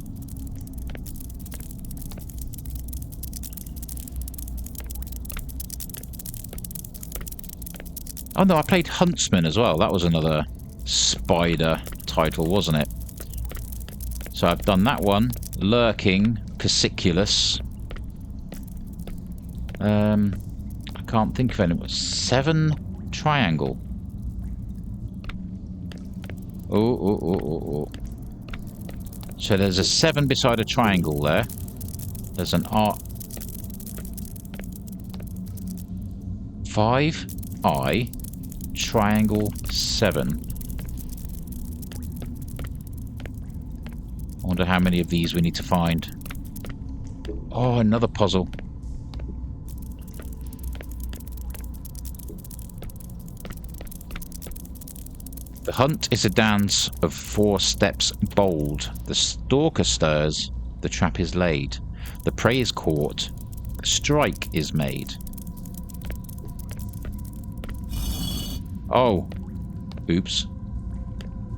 Oh no, I played Huntsman as well. That was another spider title, wasn't it? So I've done that one. Lurking, Persiculus. I can't think of any. 7 triangle. Oh. So there's a 7 beside a triangle there. There's an R. 5 I. Triangle 7. I wonder how many of these we need to find. Oh, another puzzle. The hunt is a dance of 4 steps bold. The stalker stirs, the trap is laid. The prey is caught, a strike is made. Oh, oops.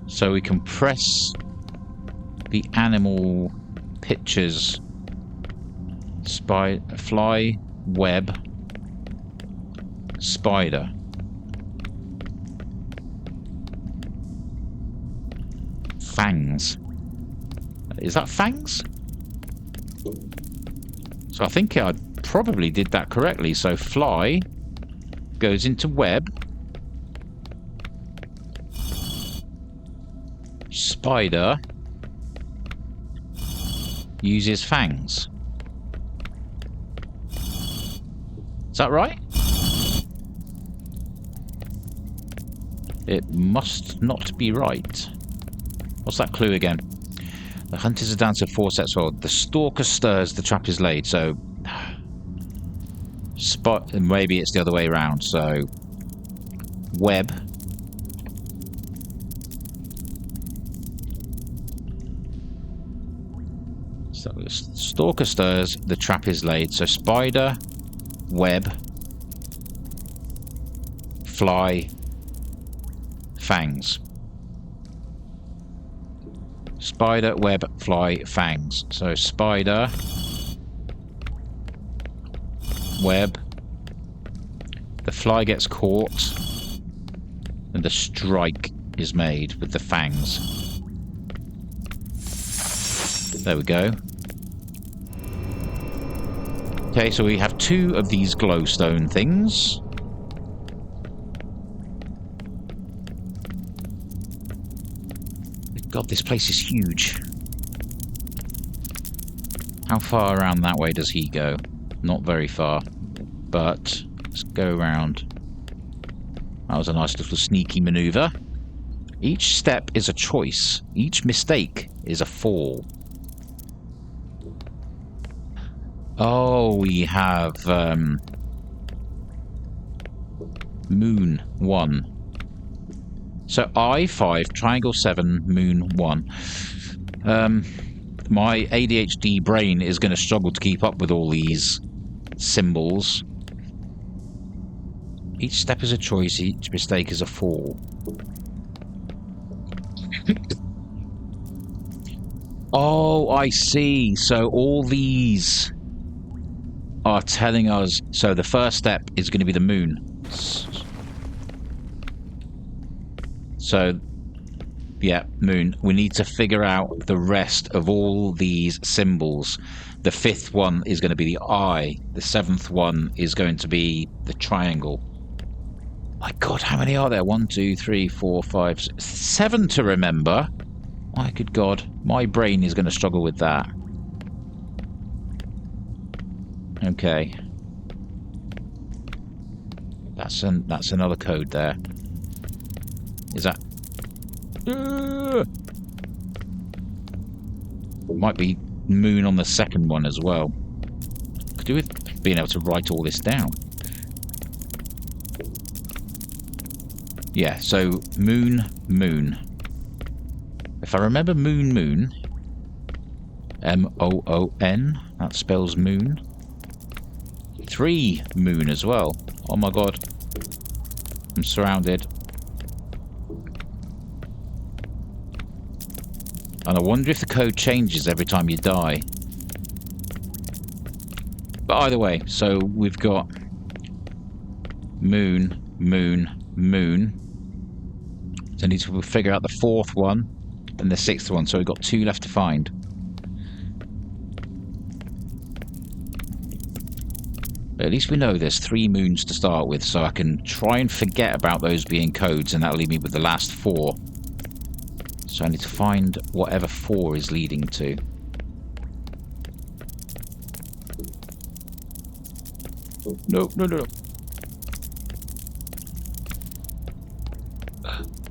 So we can press the animal pictures. Fly, web, spider. Fangs. Is that fangs? So I think I probably did that correctly. So fly goes into web. Spider uses fangs. Is that right? It must not be right. What's that clue again? The hunt is a dance of 4 steps forward. The stalker stirs, the trap is laid. So maybe it's the other way around. So web. So the stalker stirs, the trap is laid. So spider, web, fly, fangs. Spider, web, fly, fangs. So spider, web, the fly gets caught, and the strike is made with the fangs. There we go. Okay, so we have 2 of these glowstone things. God, this place is huge. How far around that way does he go? Not very far. But let's go around. That was a nice little sneaky maneuver. Each step is a choice. Each mistake is a fall. Oh, we have Moon 1. So I5, triangle 7, moon 1. My ADHD brain is going to struggle to keep up with all these symbols. Each step is a choice, each mistake is a fall. Oh, I see. So all these are telling us... So the first step is going to be the moon. So, yeah, moon. We need to figure out the rest of all these symbols. The 5th one is going to be the eye. The 7th one is going to be the triangle. My God, how many are there? 1, 2, 3, 4, 5, 6, 7 to remember. My good God, my brain is going to struggle with that. Okay. That's another code there. Is that... Might be moon on the 2nd one as well. Could do with being able to write all this down. Yeah, so moon, moon. If I remember moon, moon. M-O-O-N. That spells moon. 3 moon as well. Oh my God. I'm surrounded. And I wonder if the code changes every time you die. But either way, so we've got moon, moon, moon. So I need to figure out the 4th one and the 6th one. So we've got 2 left to find. But at least we know there's 3 moons to start with, so I can try and forget about those being codes, and that'll leave me with the last 4. So I need to find whatever 4 is leading to. No, no, no, no.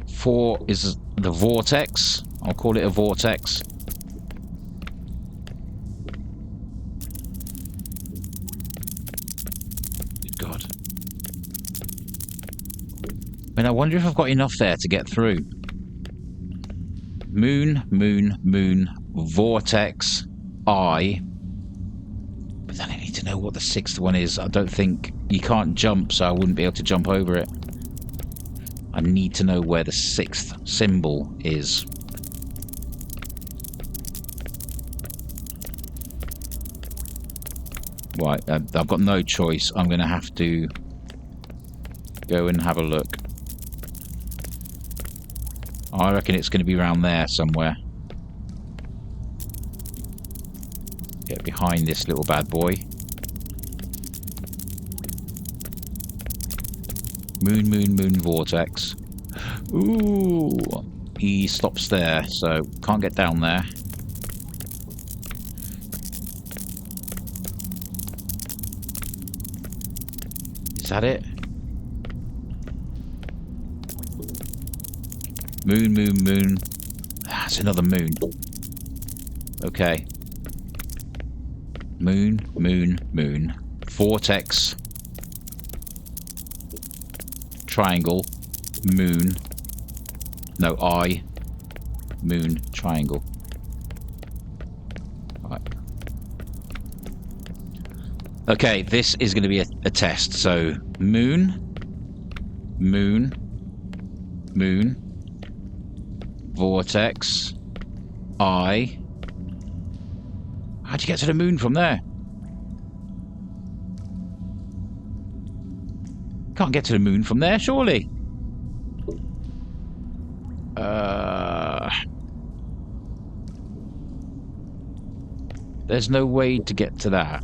4 is the vortex. I'll call it a vortex. Good God. I mean, I wonder if I've got enough there to get through. Moon, moon, moon, vortex, eye. But then I need to know what the 6th one is. I don't think... You can't jump, so I wouldn't be able to jump over it. I need to know where the 6th symbol is. Right, I've got no choice. I'm going to have to go and have a look. I reckon it's going to be around there somewhere. Get behind this little bad boy. Moon, moon, moon, vortex. Ooh, he stops there, so can't get down there. Is that it? Moon, moon, moon. That's another moon. Okay. Moon, moon, moon. Vortex. Triangle. Moon. No, eye. Moon, triangle. Right. Okay, this is going to be a test. So, moon. Moon. Moon. Vortex. Eye. How'd you get to the moon from there? Can't get to the moon from there, surely. There's no way to get to that.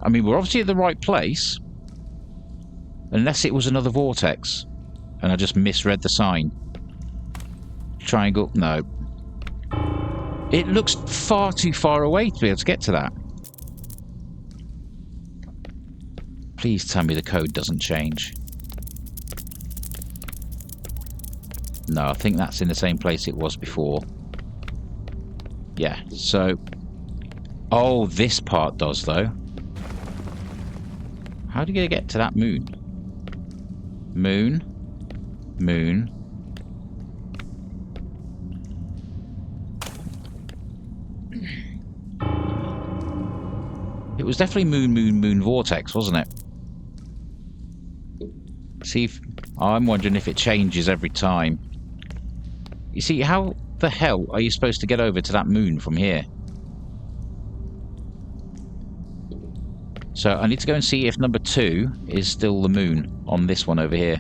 I mean, we're obviously at the right place. Unless it was another vortex. And I just misread the sign. Triangle, no. It looks far too far away to be able to get to that. Please tell me the code doesn't change. No, I think that's in the same place it was before. Yeah, so... Oh, this part does, though. How do you get to that moon? Moon. Moon. It was definitely moon, moon, moon vortex, wasn't it? See, if, I'm wondering if it changes every time. You see, how the hell are you supposed to get over to that moon from here? So I need to go and see if number 2 is still the moon on this one over here.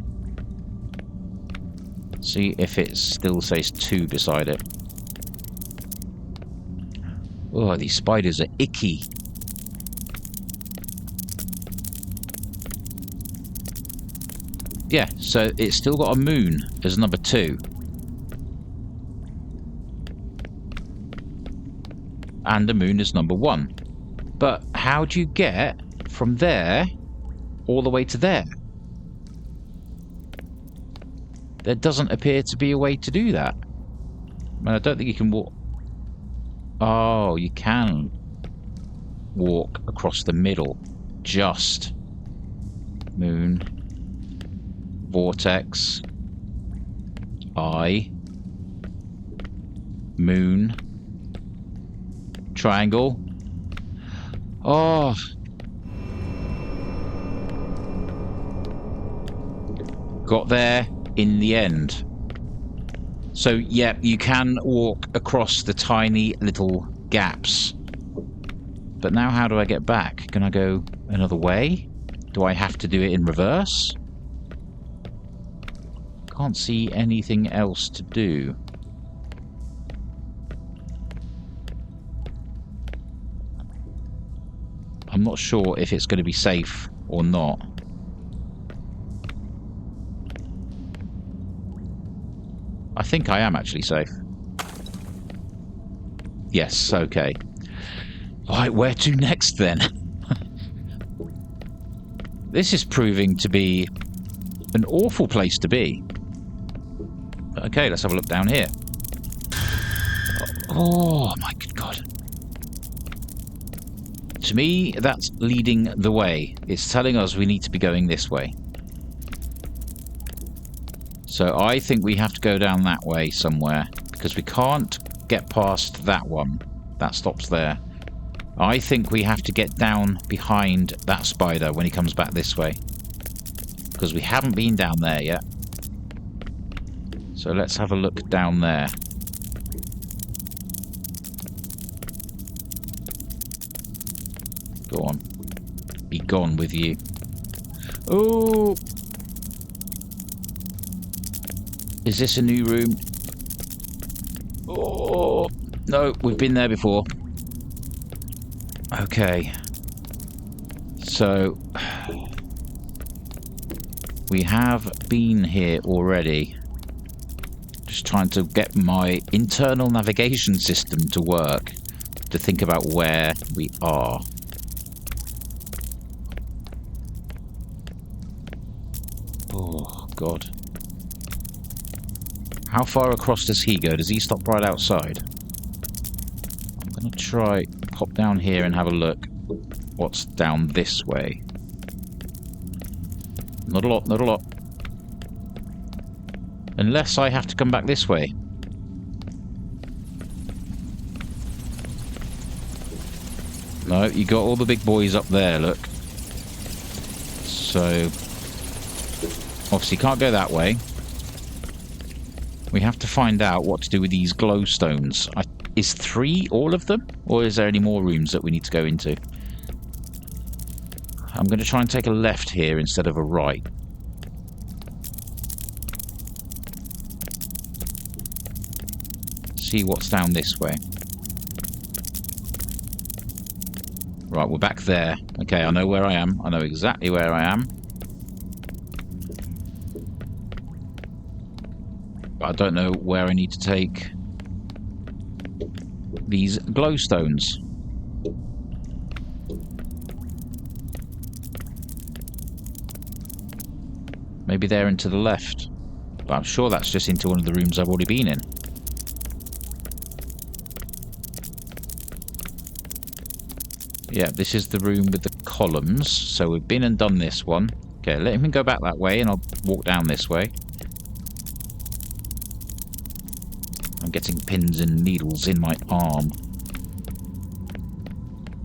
See if it still says 2 beside it. Oh, these spiders are icky. Yeah, so it's still got a moon as number 2. And the moon is number 1. But how do you get from there all the way to there? There doesn't appear to be a way to do that. I mean, I don't think you can walk... Oh, you can walk across the middle. Just. Moon. Vortex. Eye. Moon. Triangle. Oh. Got there in the end. So, yeah, you can walk across the tiny little gaps. But now how do I get back? Can I go another way? Do I have to do it in reverse? Can't see anything else to do. I'm not sure if it's going to be safe or not. I think I am actually safe. Yes, okay. Right, where to next then? This is proving to be an awful place to be. Okay, let's have a look down here. Oh my good God. To me, that's leading the way. It's telling us we need to be going this way. So I think we have to go down that way somewhere, because we can't get past that one. That stops there. I think we have to get down behind that spider when he comes back this way, because we haven't been down there yet. So let's have a look down there. Go on. Be gone with you. Oh! Is this a new room? Oh! No, we've been there before. Okay. So... we have been here already. Just trying to get my internal navigation system to work. To think about where we are. Oh, God. How far across does he go? Does he stop right outside? I'm going to try pop down here and have a look what's down this way. Not a lot, not a lot. Unless I have to come back this way. No, you got all the big boys up there, look. So... obviously can't go that way. We have to find out what to do with these glowstones. Is 3 all of them? Or is there any more rooms that we need to go into? I'm going to try and take a left here instead of a right. See what's down this way. Right, we're back there. Okay, I know where I am. I know exactly where I am. But I don't know where I need to take these glowstones. Maybe they're into the left. But I'm sure that's just into one of the rooms I've already been in. Yeah, this is the room with the columns. So we've been and done this one. Okay, let him go back that way and I'll walk down this way. I'm getting pins and needles in my arm.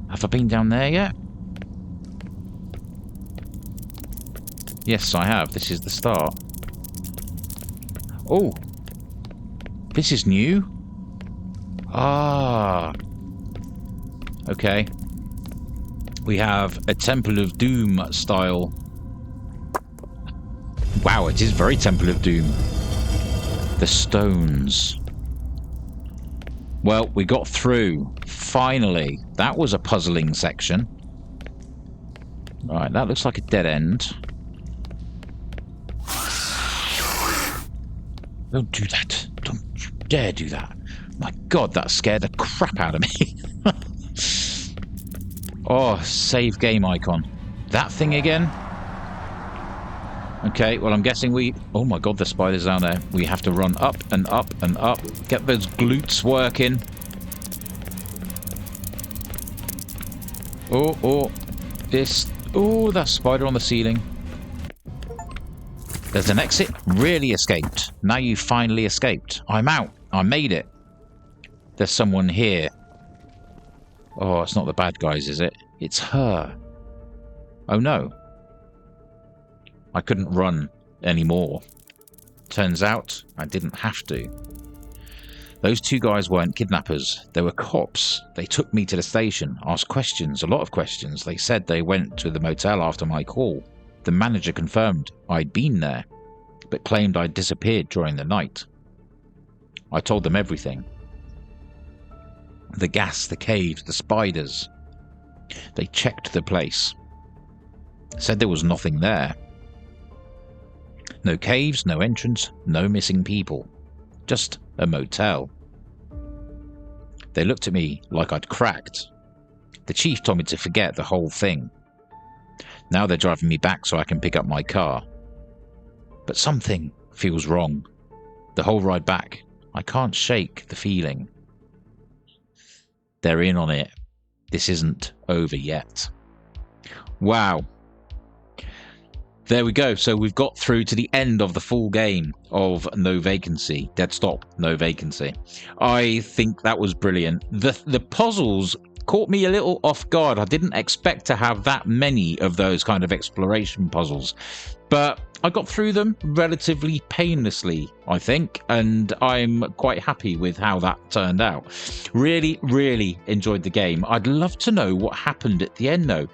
Have I been down there yet? Yes, I have. This is the start. Oh! This is new? Ah! Okay. We have a Temple of Doom style. Wow, it is very Temple of Doom. The stones. Well, we got through. Finally. That was a puzzling section. Alright, that looks like a dead end. Don't do that. Don't you dare do that. My God, that scared the crap out of me. Oh, save game icon. That thing again? Okay, well, I'm guessing we... Oh my God, the spider's down there. We have to run up and up and up. Get those glutes working. Oh, this... Oh, that spider on the ceiling. There's an exit. Really escaped. Now you finally escaped. I'm out. I made it. There's someone here. Oh, it's not the bad guys, is it? It's her. Oh no. I couldn't run anymore. Turns out I didn't have to. Those two guys weren't kidnappers. They were cops. They took me to the station, asked questions, a lot of questions. They said they went to the motel after my call. The manager confirmed I'd been there, but claimed I'd disappeared during the night. I told them everything. The gas, the caves, the spiders. They checked the place. Said there was nothing there. No caves, no entrance, no missing people. Just a motel. They looked at me like I'd cracked. The chief told me to forget the whole thing. Now they're driving me back so I can pick up my car. But something feels wrong. The whole ride back, I can't shake the feeling. They're in on it. This isn't over yet. Wow. There we go. So we've got through to the end of the full game of No Vacancy. Dead Stop, No Vacancy. I think that was brilliant. The puzzles caught me a little off guard. I didn't expect to have that many of those kind of exploration puzzles. But I got through them relatively painlessly, I think, and I'm quite happy with how that turned out. Really, really enjoyed the game. I'd love to know what happened at the end, though.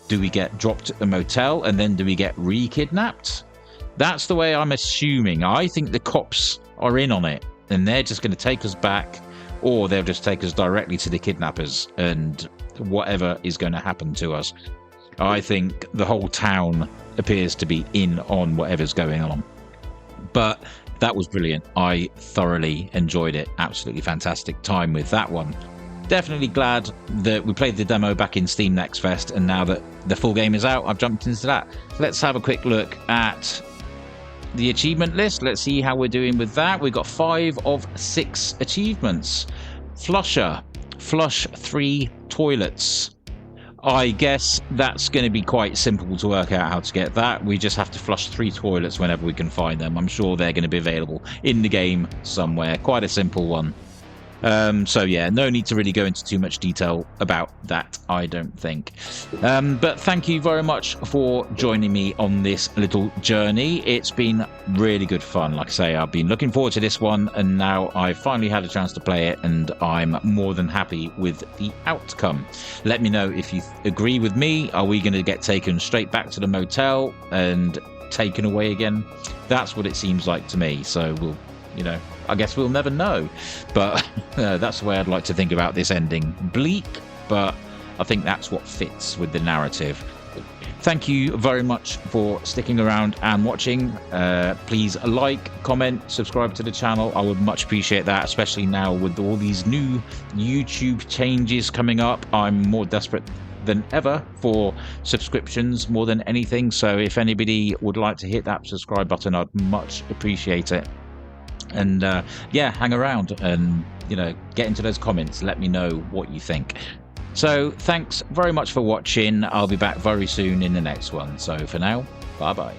Do we get dropped at the motel, and then do we get re-kidnapped? That's the way I'm assuming. I think the cops are in on it, and they're just going to take us back, or they'll just take us directly to the kidnappers, and whatever is going to happen to us. I think the whole town appears to be in on whatever's going on. But that was brilliant. I thoroughly enjoyed it. Absolutely fantastic time with that one. Definitely glad that we played the demo back in Steam Next Fest, and now that the full game is out, I've jumped into that. Let's have a quick look at the achievement list. Let's see how we're doing with that. We've got 5 of 6 achievements. Flusher. Flush 3 toilets. I guess that's going to be quite simple to work out how to get that. We just have to flush 3 toilets whenever we can find them. I'm sure they're going to be available in the game somewhere. Quite a simple one. So yeah, no need to really go into too much detail about that, I don't think. But thank you very much for joining me on this little journey. It's been really good fun. Like I say, I've been looking forward to this one, and now I've finally had a chance to play it, and I'm more than happy with the outcome. Let me know if you agree with me. Are we going to get taken straight back to the motel and taken away again? That's what it seems like to me. So we'll, I guess we'll never know, but that's the way I'd like to think about this ending. Bleak, but I think that's what fits with the narrative. Thank you very much for sticking around and watching. Please like, comment, subscribe to the channel. I would much appreciate that, especially now with all these new YouTube changes coming up. I'm more desperate than ever for subscriptions more than anything, so if anybody would like to hit that subscribe button, I'd much appreciate it. And yeah, hang around and get into those comments. Let me know what you think. So thanks very much for watching. I'll be back very soon in the next one. So for now, bye bye.